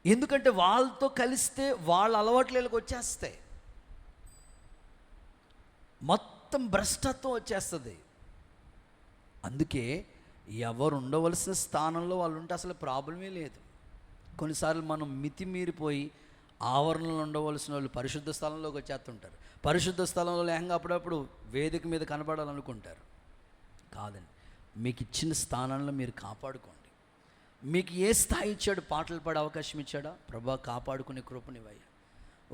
Speaker 1: ఎందుకంటే వాళ్ళతో కలిస్తే వాళ్ళ అలవాట్లకి వచ్చేస్తాయి. మొత్తం భ్రష్టత్వం వచ్చేస్తుంది. అందుకే ఎవరు ఉండవలసిన స్థానంలో వాళ్ళు ఉంటే అసలు ప్రాబ్లమే లేదు. కొన్నిసార్లు మనం మితిమీరిపోయి ఆవరణలో ఉండవలసిన వాళ్ళు పరిశుద్ధ స్థలంలోకి వచ్చేస్తుంటారు. పరిశుద్ధ స్థలంలో లేకంగా అప్పుడప్పుడు వేదిక మీద కనబడాలనుకుంటారు. కాదండి, మీకు ఇచ్చిన స్థానంలో మీరు కాపాడుకోండి. మీకు ఏ స్థాయి ఇచ్చాడు? పాటలు పాడే అవకాశం ఇచ్చాడా? ప్రభా కాపాడుకునే కృపనివయ్యా.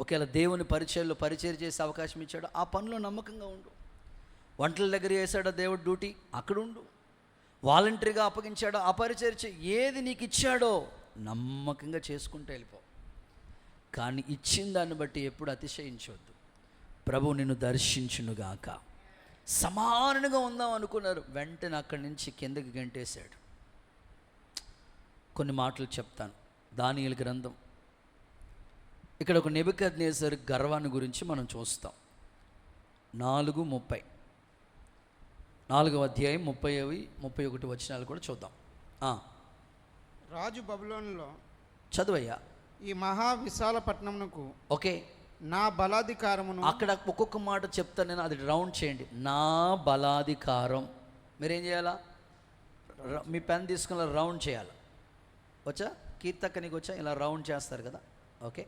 Speaker 1: ఒకవేళ దేవుని పరిచయంలో పరిచయం చేసే అవకాశం ఇచ్చాడు, ఆ పనిలో నమ్మకంగా ఉండు. వంటల దగ్గర చేశాడా దేవుడు డ్యూటీ, అక్కడ ఉండు. వాలంటరీగా అప్పగించాడో ఆ పరిచర్య, ఏది నీకు ఇచ్చాడో నమ్మకంగా చేసుకుంటూ వెళ్ళిపో. కానీ ఇచ్చిన దాన్ని బట్టి ఎప్పుడు అతిశయించవద్దు. ప్రభు నిన్ను దర్శించునుగాక. సమానంగా ఉందాం అనుకున్నారు, వెంటనే అక్కడి నుంచి కిందకి గంటేశాడు. కొన్ని మాటలు చెప్తాను. దానియేలు గ్రంథం, ఇక్కడ ఒక నెబుకద్నెజరు గర్వాన్ని గురించి మనం చూస్తాం. 4:30, 4వ అధ్యాయం 30-31 వచనాలు కూడా చూద్దాం.
Speaker 2: రాజు బబులోనులో
Speaker 1: చదువయ్యా.
Speaker 2: ఈ మహా విశాల పట్టణమునకు
Speaker 1: ఓకే,
Speaker 2: నా బలాధికారమును,
Speaker 1: అక్కడ ఒక్కొక్క మాట చెప్తాను నేను, అది రౌండ్ చేయండి. నా బలాధికారం. మీరేం చేయాలా? మీ పెన్ తీసుకుని రౌండ్ చేయాలి. వచ్చా? కీర్తక్క నీకు వచ్చా? ఇలా రౌండ్ చేస్తారు కదా. ఓకే,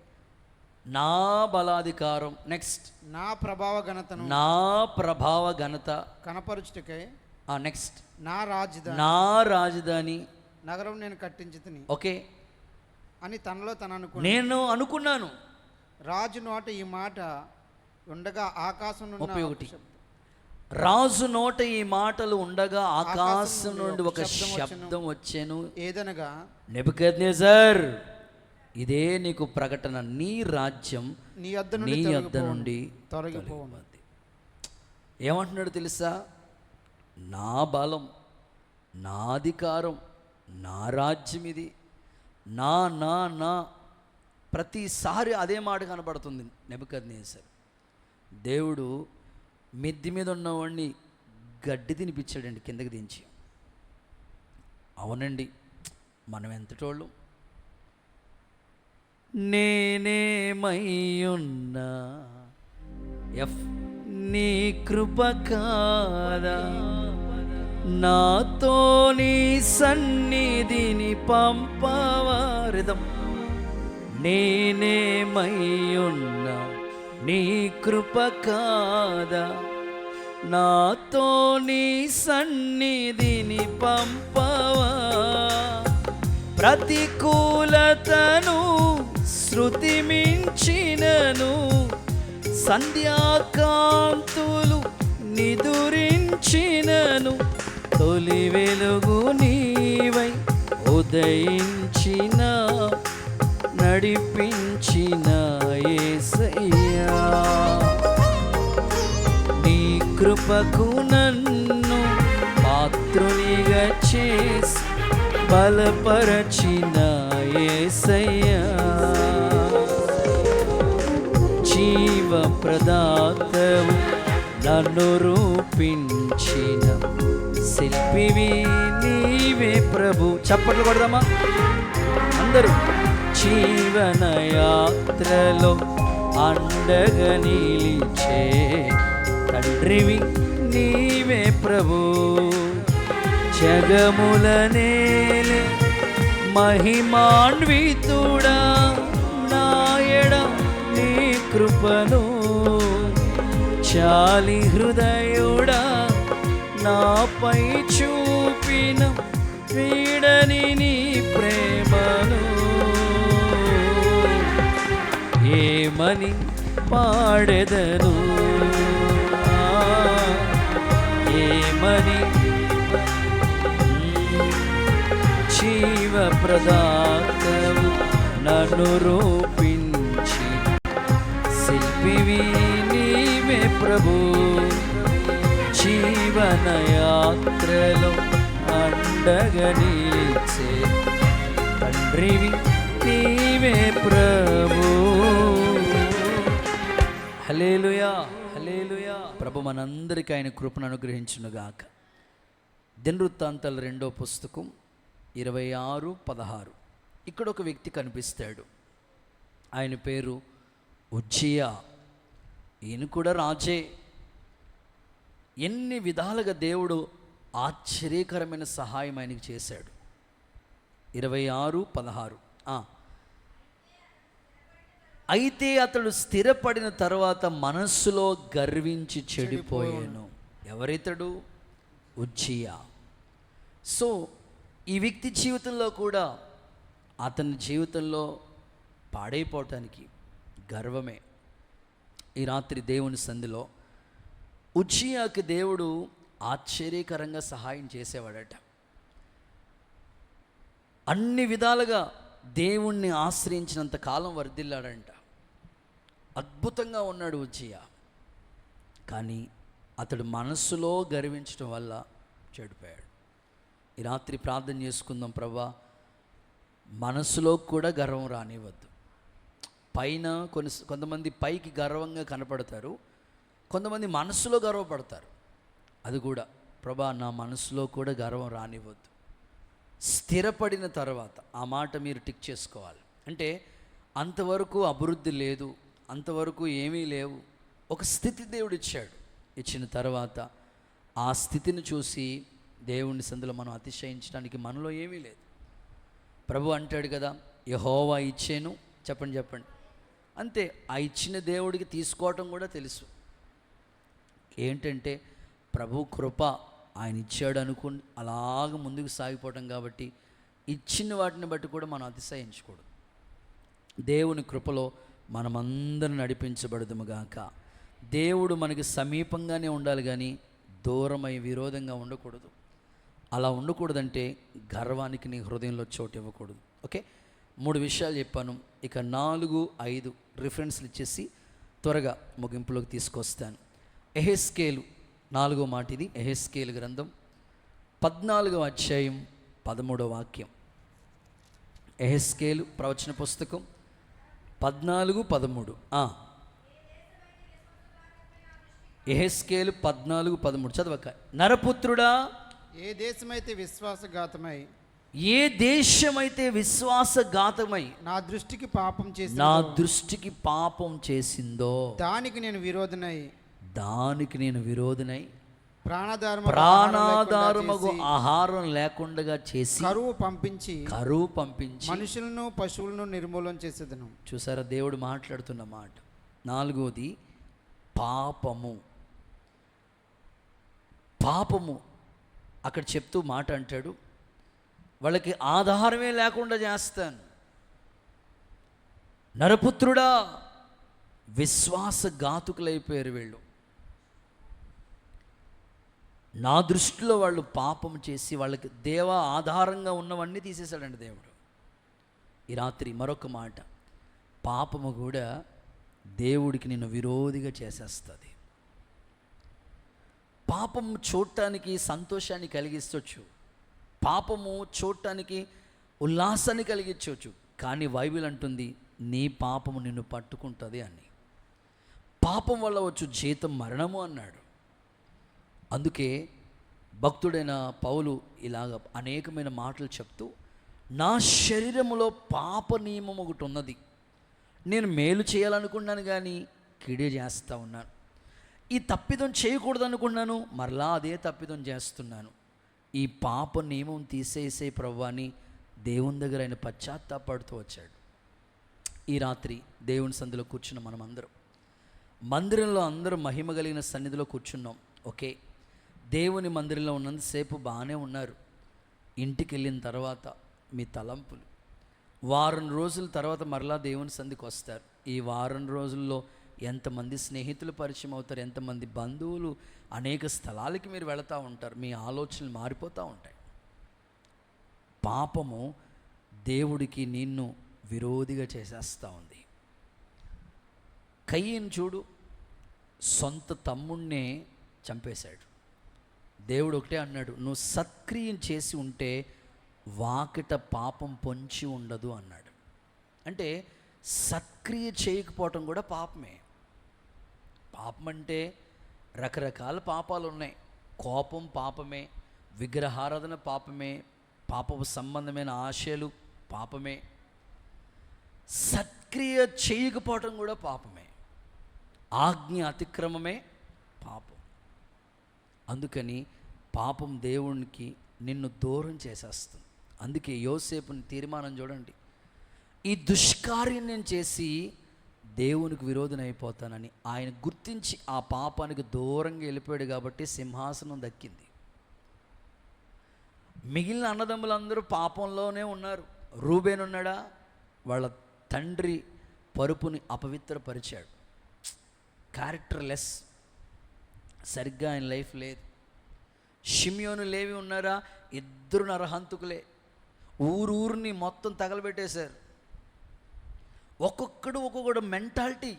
Speaker 1: నా బలాధికారం. నెక్స్ట్,
Speaker 2: నా ప్రభావ ఘనతను,
Speaker 1: నా ప్రభావ ఘనత
Speaker 2: కనపరుచుటకై.
Speaker 1: నెక్స్ట్,
Speaker 2: నా రాజధాని,
Speaker 1: నా రాజధాని
Speaker 2: నగరం నేను కట్టించి తిని.
Speaker 1: ఓకే,
Speaker 2: అని తనలో తను
Speaker 1: నేను అనుకున్నాను.
Speaker 2: రాజు నోట ఈ మాట ఉండగా ఆకాశం నుండి
Speaker 1: 31, రాజు నోట ఈ మాటలు ఉండగా ఆకాశం నుండి ఒక శబ్దం వచ్చాను.
Speaker 2: ఏదనగా,
Speaker 1: నెబుకద్నెజర్, ఇదే నీకు ప్రకటన, నీ రాజ్యం
Speaker 2: నీ
Speaker 1: యొద్ద నుండి
Speaker 2: తొలగిపోవాలి.
Speaker 1: ఏమంటున్నాడు తెలుసా? నా బలం, నా అధికారం, నా రాజ్యం ఇది, నా నా నా ప్రతిసారి అదే మాట కనబడుతుంది నెబుకద్నెజర్. దేవుడు మిద్ది మీద ఉన్నవాడిని గడ్డి తినిపించాడండి కిందకి దించి. అవునండి, మనం ఎంతటోళ్ళు. నేనేమయ్యున్నా నీ కృప కాదా, నాతో నీ సన్నిధిని పంపవారిదం. నేనేమయ్యున్నా నీ కృప కాదా, నాతో నీ సన్నిధిని పంపవా. ప్రతికూలతను శృతి మించినను, సంధ్యాకాంతులు నిదురించినను, తొలి వెలుగు నీవై ఉదయించిన నడిపించిన యేసయ్యా. నీ కృపకు నన్ను పాత్రునిగా చేసి బలపరచిన యేసయ్యా. జీవప్రదాతవు నన్ను రూపించిన శిల్పివి నీవే ప్రభు. చప్పట్లు కొడదామా అందరూ? జీవన యాత్రలో అండగా నిలిచే తండ్రివి నీవే ప్రభు. జగముల నేలే మహిమాన్వితుడా, నాయడ నీ కృపను చాలి హృదయుడా నాపై చూపిన వీడని నీ ప్రేమను. ఏమని పాడెదను, ఏమని జీవప్రదాతవు నన్ను రూపించి శిల్పివి నీవే ప్రభు. జీవన యాత్రలో అండగా నిలిచే తండ్రివి నీవే ప్రభు. హల్లెలూయా, హల్లెలూయా. ప్రభు మనందరికీ ఆయన కృపను అనుగ్రహించునుగాక. దినవృత్తాంతాలు 2వ పుస్తకం 26:16. ఇక్కడ ఒక వ్యక్తి కనిపిస్తాడు. ఆయన పేరు ఉజ్జియా. ఈయన కూడా రాజే. ఎన్ని విధాలుగా దేవుడు ఆశ్చర్యకరమైన సహాయం ఆయనకి చేశాడు. 26:16 అయితే అతడు స్థిరపడిన తర్వాత మనస్సులో గర్వించి చెడిపోయాను. ఎవరితడు? ఉజ్జియా. సో ఈ వ్యక్తి జీవితంలో కూడా అతని జీవితంలో పాడైపోవటానికి గర్వమే. ఈ రాత్రి దేవుని సంధిలో ఉజ్జియాకి దేవుడు ఆశ్చర్యకరంగా సహాయం చేసేవాడట. అన్ని విధాలుగా దేవుణ్ణి ఆశ్రయించినంత కాలం వర్ధిల్లాడంట. అద్భుతంగా ఉన్నాడు ఉజ్జియా. కానీ అతడు మనస్సులో గర్వించడం వల్ల చెడిపోయాడు. ఈ రాత్రి ప్రార్థన చేసుకుందాం, ప్రభా మనస్సులో కూడా గర్వం రానివ్వద్దు. పైన కొంతమంది పైకి గర్వంగా కనపడతారు, కొంతమంది మనస్సులో గర్వపడతారు. అది కూడా ప్రభా నా మనసులో కూడా గర్వం రానివ్వద్దు. స్థిరపడిన తర్వాత ఆ మాట మీరు టిక్ చేసుకోవాలి. అంటే అంతవరకు అభివృద్ధి లేదు, అంతవరకు ఏమీ లేవు. ఒక స్థితి దేవుడు ఇచ్చాడు. ఇచ్చిన తర్వాత ఆ స్థితిని చూసి దేవుని సందులో మనం అతిశయించడానికి మనలో ఏమీ లేదు. ప్రభు అంటాడు కదా, యెహోవా ఇచ్చాను. చెప్పండి. అంతే. ఆ ఇచ్చిన దేవుడికి తీసుకోవటం కూడా తెలుసు. ఏంటంటే ప్రభు కృప, ఆయన ఇచ్చాడు అనుకుని అలాగ ముందుకు సాగిపోవటం. కాబట్టి ఇచ్చిన వాటిని బట్టి కూడా మనం అతిశయించకూడదు. దేవుని కృపలో మనమందరం నడిపించబడదుము గాక. దేవుడు మనకి సమీపంగానే ఉండాలి, కానీ దూరమై విరోధంగా ఉండకూడదు. అలా ఉండకూడదంటే గర్వానికి నీ హృదయంలో చోటు ఇవ్వకూడదు. ఓకే, 3 విషయాలు చెప్పాను. ఇక 4, 5 రిఫరెన్స్లు ఇచ్చేసి త్వరగా ముగింపులోకి తీసుకొస్తాను. యెహెజ్కేలు 4వ మాట ఇది. యెహెజ్కేలు గ్రంథం 14వ అధ్యాయం 13వ వాక్యం. యెహెజ్కేలు ప్రవచన పుస్తకం 14:13. యెహెజ్కేలు 14:13 చదవక. నరపుత్రుడా,
Speaker 2: ఏ దేశమైతే విశ్వాసఘాతమై
Speaker 1: నా దృష్టికి పాపం చేసిందో దానికి నేను విరోధనై ప్రాణాధారమగు ఆహారం లేకుండా చేసి కరువు పంపించి
Speaker 2: మనుషులను పశువులను నిర్మూలన చేసేదను.
Speaker 1: చూసారా దేవుడు మాట్లాడుతున్న మాట. 4వది పాపము. అక్కడ చెప్తూ మాట అంటాడు, వాళ్ళకి ఆధారమే లేకుండా చేస్తాను. నరపుత్రుడా, విశ్వాసఘాతుకులైపోయారు వీళ్ళు. నా దృష్టిలో వాళ్ళు పాపం చేసి వాళ్ళకి ఆధారంగా ఉన్నవన్నీ తీసేశాడండి దేవుడు. ఈ రాత్రి మరొక మాట, పాపము కూడా దేవుడికి నిన్ను విరోధిగా చేసేస్తుంది. పాపము చూడటానికి సంతోషాన్ని కలిగించవచ్చు, పాపము చూడటానికి ఉల్లాసాన్ని కలిగించవచ్చు, కానీ బైబిల్ అంటుంది నీ పాపము నిన్ను పట్టుకుంటుంది అని. పాపం వల్ల వచ్చు జీతం మరణము అన్నాడు. అందుకే భక్తుడైన పౌలు ఇలాగ అనేకమైన మాటలు చెప్తూ, నా శరీరములో పాప నియమం ఒకటి ఉన్నది, నేను మేలు చేయాలనుకున్నాను కానీ కీడే చేస్తూ ఉన్నాను. ఈ తప్పిదం చేయకూడదు అనుకున్నాను, మరలా అదే తప్పిదం చేస్తున్నాను. ఈ పాప నియమం తీసేసే ప్రభువా అని దేవుని దగ్గర ఆయన పశ్చాత్తాపడుతూ వచ్చాడు. ఈ రాత్రి దేవుని సంధిలో కూర్చున్న మనం అందరం, మందిరంలో అందరూ మహిమ కలిగిన సన్నిధిలో కూర్చున్నాం. ఓకే, దేవుని మందిరంలో ఉన్నంతసేపు బాగానే ఉన్నారు. ఇంటికి వెళ్ళిన తర్వాత మీ తలంపులు, వారం రోజుల తర్వాత మరలా దేవుని సంధికి వస్తారు. ఈ వారం రోజుల్లో ఎంతమంది స్నేహితులు పరిచయం అవుతారు, ఎంతమంది బంధువులు, అనేక స్థలాలకి మీరు వెళుతూ ఉంటారు. మీ ఆలోచనలు మారిపోతూ ఉంటాయి. పాపము దేవుడికి నిన్ను విరోధిగా చేసేస్తూ ఉంది. కయ్యను చూడు, సొంత తమ్ముణ్ణే చంపేశాడు. దేవుడు ఒకటే అన్నాడు, నువ్వు సత్క్రియం చేసి ఉంటే వాకిట పాపం పొంచి ఉండదు అన్నాడు. అంటే సత్క్రియ చేయకపోవటం కూడా పాపమే. పాపం అంటే రకరకాల పాపాలు ఉన్నాయి. కోపం పాపమే, విగ్రహారాధన పాపమే, పాపపు సంబంధమైన ఆశలు పాపమే, సత్క్రియ చేయకపోవటం కూడా పాపమే, ఆజ్ఞ అతిక్రమమే పాపం. అందుకని పాపం దేవునికి నిన్ను దూరం చేసేస్తుంది. అందుకే యోసేపుని తీర్మానం చూడండి, ఈ దుష్కార్యం నేను చేసి దేవునికి విరోధన అయిపోతానని ఆయన గుర్తించి ఆ పాపానికి దూరంగా వెళ్ళిపోయాడు కాబట్టి సింహాసనం దక్కింది. మిగిలిన అన్నదమ్ములందరూ పాపంలోనే ఉన్నారు. రూబేన్ ఉన్నాడా, వాళ్ళ తండ్రి పరుపుని అపవిత్రపరిచాడు, క్యారెక్టర్లెస్, సరిగ్గా ఆయన లైఫ్ లేదు. షిమ్యోను లేవి ఉన్నారా, ఇద్దరు నరహంతుకులే, ఊరిని మొత్తం తగలబెట్టేశారు. ఒక్కొక్కడు మెంటాలిటీ.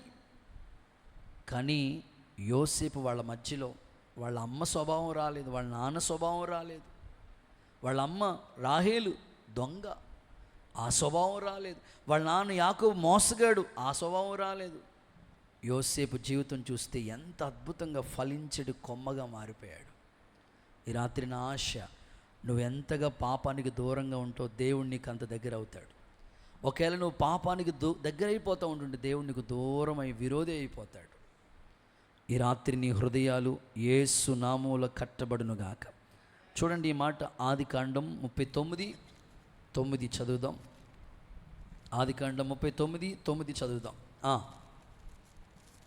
Speaker 1: కానీ యోసేపు వాళ్ళ మధ్యలో వాళ్ళ అమ్మ స్వభావం రాలేదు, వాళ్ళ నాన్న స్వభావం రాలేదు, వాళ్ళ అమ్మ రాహేలు దొంగ, ఆ స్వభావం రాలేదు, వాళ్ళ నాన్న యాకోబు మోసగాడు, ఆ స్వభావం రాలేదు. యోసేపు జీవితం చూస్తే ఎంత అద్భుతంగా ఫలించడు కొమ్మగా మారిపోయాడు. ఈ రాత్రి నా ఆశ, నువ్వు ఎంతగా పాపానికి దూరంగా ఉంటావు దేవుడు నీకు అంత దగ్గర అవుతాడు. ఒకవేళ నువ్వు పాపానికి దగ్గర అయిపోతూ ఉంటుంటే దేవుడు నీకు దూరం అయి విరోధి అయిపోతాడు. ఈ రాత్రి నీ హృదయాలు యేసు నామములో కట్టబడునుగాక. చూడండి ఈ మాట, ఆదికాండం 39:9 చదువుదాం. ఆదికాండం 39:9 చదువుదాం.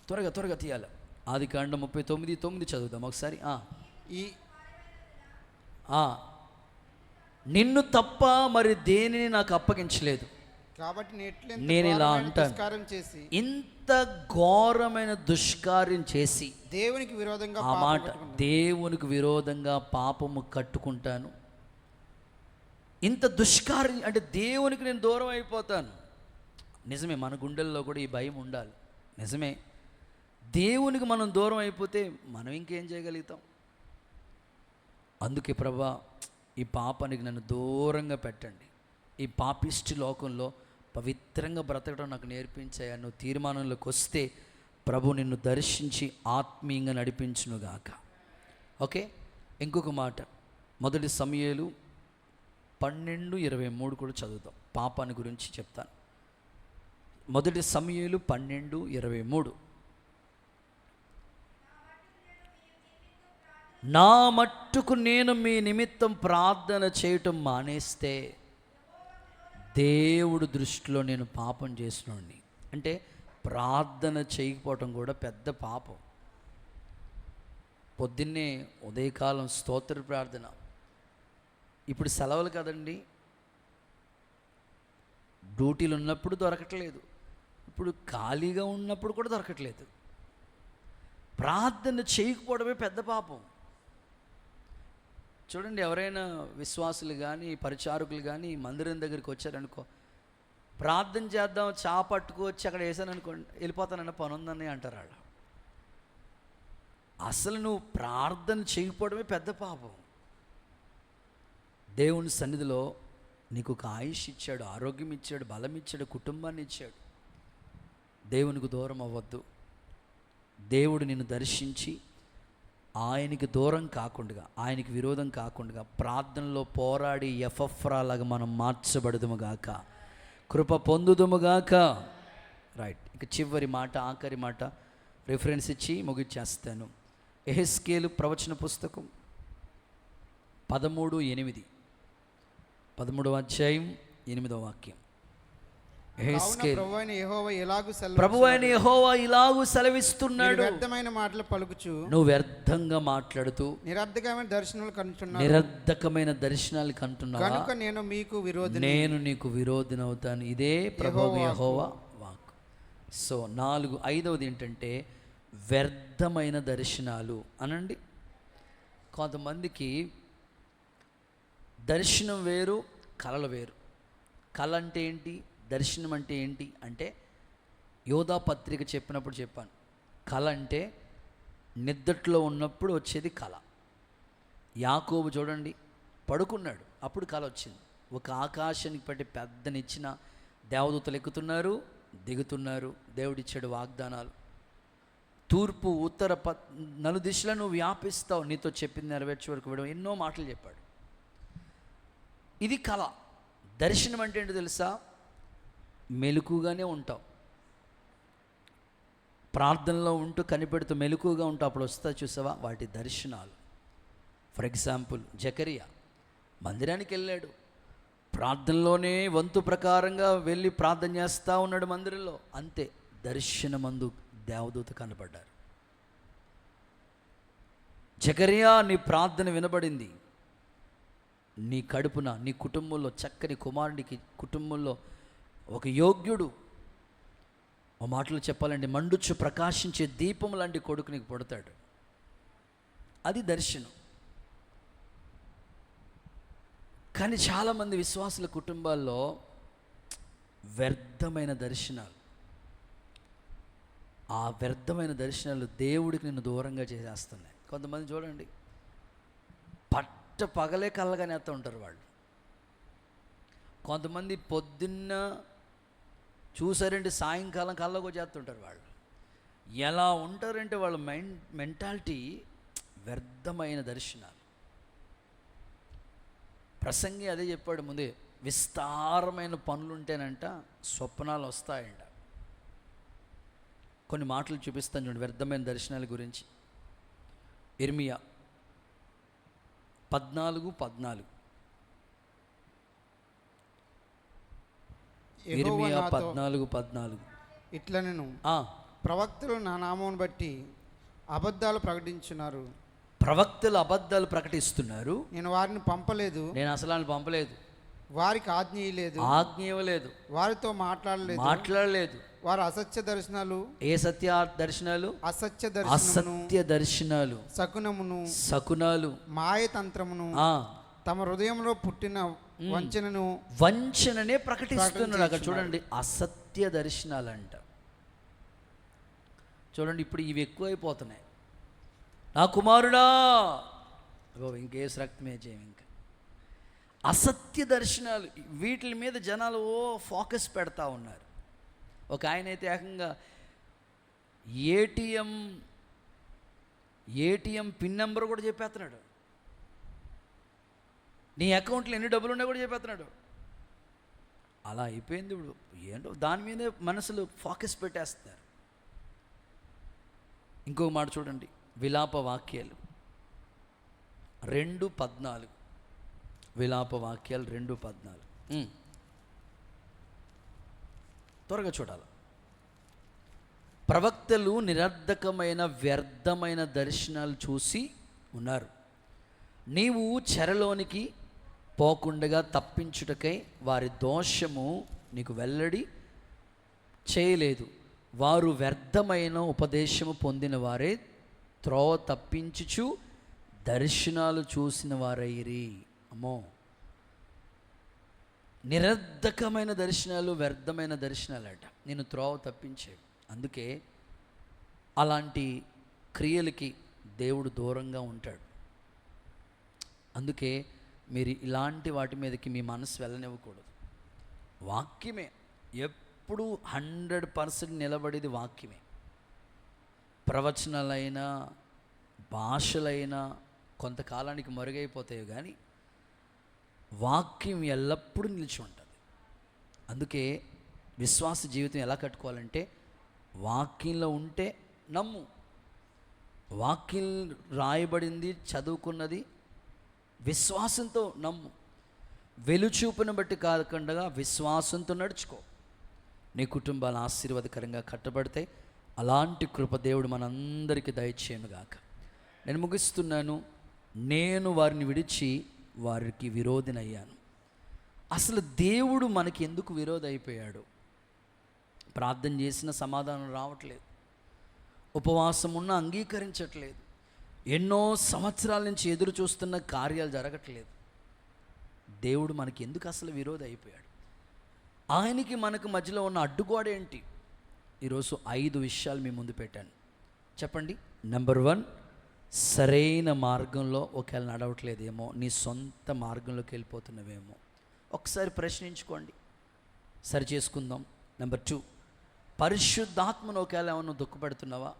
Speaker 1: త్వరగా తీయాలి. ఆదికాండం 39:9 చదువుదాం ఒకసారి. నిన్ను తప్ప మరి దేనిని నాకు అప్పగించలేదు
Speaker 2: కాబట్టి
Speaker 1: నేను ఇలా అంటాను, ఇంత ఘోరమైన దుష్కార్యం చేసి
Speaker 2: దేవునికి విరోధంగా,
Speaker 1: ఆ మాట దేవునికి విరోధంగా పాపము కట్టుకుంటాను. ఇంత దుష్కార్యం అంటే దేవునికి నేను దూరం అయిపోతాను. నిజమే, మన గుండెల్లో కూడా ఈ భయం ఉండాలి. నిజమే, దేవునికి మనం దూరం అయిపోతే మనం ఇంకేం చేయగలుగుతాం? అందుకే ప్రభా, ఈ పాపానికి నన్ను దూరంగా పెట్టండి, ఈ పాపిష్టి లోకంలో పవిత్రంగా బ్రతకడం నాకు నేర్పించాయా. నువ్వు తీర్మానంలోకి వస్తే ప్రభు నిన్ను దర్శించి ఆత్మీయంగా నడిపించునుగాక. ఓకే, ఇంకొక మాట, 1 సమూయేలు 12:23 కూడా చదువుతాం. పాపాన్ని గురించి చెప్తాను. 1 సమూయేలు 12:23. నా మట్టుకు నేను మీ నిమిత్తం ప్రార్థన చేయటం మానేస్తే దేవుడు దృష్టిలో నేను పాపం చేసినోడిని. అంటే ప్రార్థన చేయకపోవటం కూడా పెద్ద పాపం. పొద్దున్నే ఉదయకాలం స్తోత్ర ప్రార్థన. ఇప్పుడు సెలవులు కదండి, డ్యూటీలు ఉన్నప్పుడు దొరకట్లేదు, ఇప్పుడు ఖాళీగా ఉన్నప్పుడు కూడా దొరకట్లేదు. ప్రార్థన చేయకపోవడమే పెద్ద పాపం. చూడండి, ఎవరైనా విశ్వాసులు కానీ పరిచారకులు కానీ మందిరం దగ్గరికి వచ్చారనుకో, ప్రార్థన చేద్దాం పట్టుకు వచ్చి అక్కడ వేసాను అనుకోండి, వెళ్ళిపోతానన్న పని ఉందని అంటారు వాళ్ళు. అసలు నువ్వు ప్రార్థన చేయకపోవడమే పెద్ద పాపం. దేవుని సన్నిధిలో నీకు ఒక ఆయుష్ ఇచ్చాడు, ఆరోగ్యం ఇచ్చాడు, బలం ఇచ్చాడు, కుటుంబాన్ని ఇచ్చాడు. దేవునికి దూరం అవ్వద్దు. దేవుడు నిన్ను దర్శించి ఆయనకి దూరం కాకుండా, ఆయనకి విరోధం కాకుండా ప్రార్థనలో పోరాడి ఎఫ్రాలాగా మనం మార్చబడదుముగాక, కృప పొందుదుముగాక. రైట్, ఇక చివరి మాట, ఆఖరి మాట రిఫరెన్స్ ఇచ్చి ముగిచ్చేస్తాను. యెహెజ్కేలు ప్రవచన పుస్తకం 13:8, 13వ అధ్యాయం 8వ వాక్యం. ప్రభువైన యెహోవా ఇలాగు సెలవిస్తున్నాడు,
Speaker 2: వ్యర్థమైన మాటలు పలుకుచు
Speaker 1: నువ్వు వ్యర్థంగా మాట్లాడుతూ
Speaker 2: నిరర్ధకమైన
Speaker 1: దర్శనాలు కంటున్నావు
Speaker 2: కనుక నేను
Speaker 1: నీకు విరోధినవుతాను. ఇదే ప్రభువు యెహోవా వాక్కు. సో 5వది ఏంటంటే వ్యర్థమైన దర్శనాలు అనండి. కొంతమందికి దర్శనం వేరు, కలలు వేరు. కళ అంటే ఏంటి, దర్శనం అంటే ఏంటి అంటే, యోధా పత్రిక చెప్పినప్పుడు చెప్పాను, కళ అంటే నిద్దట్లో ఉన్నప్పుడు వచ్చేది కళ. యాకోబు చూడండి, పడుకున్నాడు, అప్పుడు కళ వచ్చింది. ఒక ఆకాశానికి పట్టి పెద్దనిచ్చిన దేవదూతలు ఎక్కుతున్నారు, దిగుతున్నారు, దేవుడిచ్చాడు వాగ్దానాలు. తూర్పు ఉత్తర నలుదిశలో నువ్వు వ్యాపిస్తావు, నీతో చెప్పింది నెరవేర్చే వరకు విడవ, ఎన్నో మాటలు చెప్పాడు. ఇది కళ. దర్శనం అంటే ఏంటో తెలుసా? మెలకుగానే ఉంటావు, ప్రార్థనలో ఉంటూ కనిపెడుతూ మెలకుగా ఉంటావు, అప్పుడు వస్తా చూసావా, వాటి దర్శనాలు. ఫర్ ఎగ్జాంపుల్ జకరియా మందిరానికి వెళ్ళాడు, ప్రార్థనలోనే వంతు ప్రకారంగా వెళ్ళి ప్రార్థన చేస్తూ ఉన్నాడు మందిరంలో, అంతే దర్శనమందు దేవదూత కనపడ్డారు. జకరియా, నీ ప్రార్థన వినబడింది, నీ కడుపున నీ కుటుంబంలో చక్కని కుమారుడికి, కుటుంబంలో ఒక యోగ్యుడు, ఓ మాటలు చెప్పాలంటే మండుచు ప్రకాశించే దీపం లాంటి కొడుకు నీకు పుడతాడు. అది దర్శనం. కానీ చాలామంది విశ్వాసుల కుటుంబాల్లో వ్యర్థమైన దర్శనాలు, ఆ వ్యర్థమైన దర్శనాలు దేవుడికి నిన్ను దూరంగా చేసేస్తున్నాయి. కొంతమంది చూడండి, పట్ట పగలే కళ్ళగానే వేస్తూ ఉంటారు వాళ్ళు. కొంతమంది పొద్దున్న చూసారంటే సాయంకాలం కళ్ళకు చేస్తుంటారు వాళ్ళు. ఎలా ఉంటారంటే వాళ్ళ మెంటాలిటీ వ్యర్థమైన దర్శనాలు. ప్రసంగి అదే చెప్పాడు ముందే, విస్తారమైన పనులుంటేనంట స్వప్నాలు వస్తాయంట. కొన్ని మాటలు చూపిస్తాను చూడండి వ్యర్థమైన దర్శనాల గురించి. ఇర్మియా 14:14. ఇర్మియా 14:14.
Speaker 2: ఇట్లా నేను ప్రవక్తలు నా నామమును బట్టి అబద్ధాలు ప్రకటించున్నారు.
Speaker 1: ప్రవక్తలు అబద్ధాలు ప్రకటిస్తున్నారు,
Speaker 2: నేను వారిని పంపలేదు,
Speaker 1: నేను అసలు పంపలేదు,
Speaker 2: వారికి ఆజ్ఞ ఇవ్వలేదు, వారితో మాట్లాడలేదు, వారు అసత్య దర్శనాలు,
Speaker 1: ఏ సత్య దర్శనాలు,
Speaker 2: అసత్య
Speaker 1: దర్శనాలు, శకునాలు,
Speaker 2: మాయతంత్రమును, తమ హృదయంలో పుట్టిన వంచననే ప్రకటిస్తున్నారు. అక్కడ చూడండి, అసత్య దర్శనాలు అంట. చూడండి, ఇప్పుడు ఇవి ఎక్కువైపోతున్నాయి. నా కుమారుడా, ఇంకేస్ రక్తమే చేయం. ఇంకా అసత్య దర్శనాలు, వీటి మీద జనాలు ఫోకస్ పెడతా ఉన్నారు. ఒక ఆయన అయితే ఏకంగా ఏటీఎం పిన్ నెంబర్ కూడా చెప్పేస్తున్నాడు, నీ అకౌంట్లో ఎన్ని డబ్బులు ఉన్నా కూడా చెప్పేస్తున్నాడు. అలా అయిపోయింది ఇప్పుడు. ఏంటో దాని మీదే మనసులు ఫోకస్ పెట్టేస్తారు. ఇంకో మాట చూడండి, విలాప వాక్యాలు 2:14. విలాప వాక్యాలు 2:14. త్వరగా చూడాలి. ప్రవక్తలు నిరర్ధకమైన వ్యర్థమైన దర్శనాలు చూసి ఉన్నారు, నీవు చెరలోనికి పోకుండగా తప్పించుటకై వారి దోషము నీకు వెల్లడి చేయలేదు. వారు వ్యర్థమైన ఉపదేశము పొందిన వారే త్రోవ తప్పించుచు దర్శనాలు చూసిన వారైరి. అమ్మో, నిరర్ధకమైన దర్శనాలు, వ్యర్థమైన దర్శనాలట నేను త్రోవ తప్పించాడు. అందుకే అలాంటి క్రియలకి దేవుడు దూరంగా ఉంటాడు. అందుకే మీరు ఇలాంటి వాటి మీదకి మీ మనసు వెళ్ళనివ్వకూడదు. వాక్యమే ఎప్పుడు 100% నిలబడేది వాక్యమే. ప్రవచనాలైనా భాషలైనా కొంతకాలానికి మరుగైపోతాయి, కానీ వాక్యం ఎల్లప్పుడూ నిలిచి ఉంటుంది. అందుకే విశ్వాస జీవితం ఎలా కట్టుకోవాలంటే, వాక్యంలో ఉంటే నమ్ము, వాక్యం రాయబడింది చదువుకున్నది విశ్వాసంతో నమ్ము, వెలుచూపును బట్టి కాకుండా విశ్వాసంతో నడుచుకో. నీ కుటుంబాలు ఆశీర్వాదకరంగా కట్టబడతాయి. అలాంటి కృప దేవుడు మనందరికీ దయచేయనుగాక. నేను ముగిస్తున్నాను. నేను వారిని విడిచి వారికి విరోధినయ్యాను. అసలు దేవుడు మనకి ఎందుకు విరోధి అయిపోయాడు? ప్రార్థన చేసిన సమాధానం రావట్లేదు, ఉపవాసం ఉన్న అంగీకరించట్లేదు, ఎన్నో సంవత్సరాల నుంచి ఎదురు చూస్తున్న కార్యాలు జరగట్లేదు. దేవుడు మనకి ఎందుకు అసలు విరోధి అయిపోయాడు? ఆయనకి మనకు మధ్యలో ఉన్న అడ్డుగోడ ఏంటి? ఈరోజు 5 విషయాలు మీ ముందు పెట్టాను. చెప్పండి. నెంబర్ 1, సరైన మార్గంలో ఒకవేళ నడవట్లేదేమో, నీ సొంత మార్గంలోకి వెళ్ళిపోతున్నవేమో, ఒకసారి ప్రశ్నించుకోండి, సరి చేసుకుందాం. నెంబర్ 2, పరిశుద్ధాత్మను ఒకవేళ ఏమన్నా దుఃఖపెడుతున్నావా,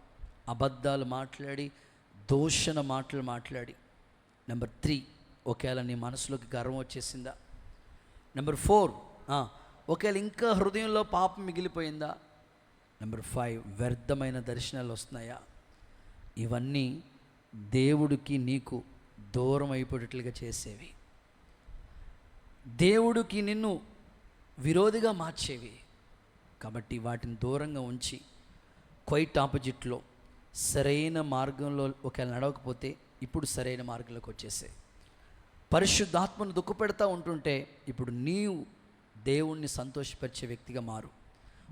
Speaker 2: అబద్ధాలు మాట్లాడి దూషణ మాటలు మాట్లాడి. నెంబర్ 3, ఒకవేళ నీ మనసులోకి గర్వం వచ్చేసిందా. నెంబర్ 4, ఒకవేళ ఇంకా హృదయంలో పాపం మిగిలిపోయిందా. నెంబర్ 5, వ్యర్థమైన దర్శనాలు వస్తున్నాయా. ఇవన్నీ దేవుడికి నీకు దూరం అయిపోయేటట్లుగా చేసేవి, దేవుడికి నిన్ను విరోధిగా మార్చేవి. కాబట్టి వాటిని దూరంగా ఉంచి క్వైట్ ఆపోజిట్లో సరైన మార్గంలో ఒకవేళ నడవకపోతే ఇప్పుడు సరైన మార్గంలోకి వచ్చేసాయి. పరిశుద్ధాత్మను దుఃఖపెడతా ఉంటుంటే ఇప్పుడు నీవు దేవుణ్ణి సంతోషపరిచే వ్యక్తిగా మారు.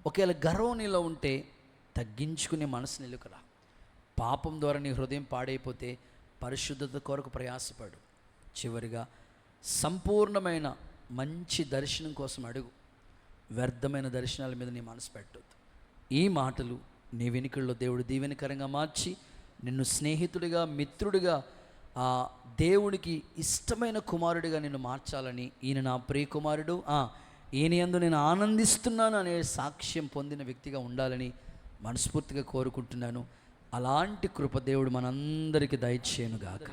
Speaker 2: ఒకవేళ గర్వం నీలో ఉంటే తగ్గించుకునే మనసు నిలుకరా. పాపం ద్వారా నీ హృదయం పాడైపోతే పరిశుద్ధత కొరకు ప్రయాసపడు. చివరిగా సంపూర్ణమైన మంచి దర్శనం కోసం అడుగు. వ్యర్థమైన దర్శనాల మీద నీ మనసు పెట్టొద్దు. ఈ మాటలు నీ వెనుకల్లో దేవుడు దీవెనకరంగా మార్చి నిన్ను స్నేహితుడిగా, మిత్రుడిగా, ఆ దేవుడికి ఇష్టమైన కుమారుడిగా నిన్ను మార్చాలని, ఈయన నా ప్రియ కుమారుడు, ఈయన యందు నేను ఆనందిస్తున్నాను అనే సాక్ష్యం పొందిన వ్యక్తిగా ఉండాలని మనస్ఫూర్తిగా కోరుకుంటున్నాను. అలాంటి కృప దేవుడు మనందరికీ దయచేయునుగాక.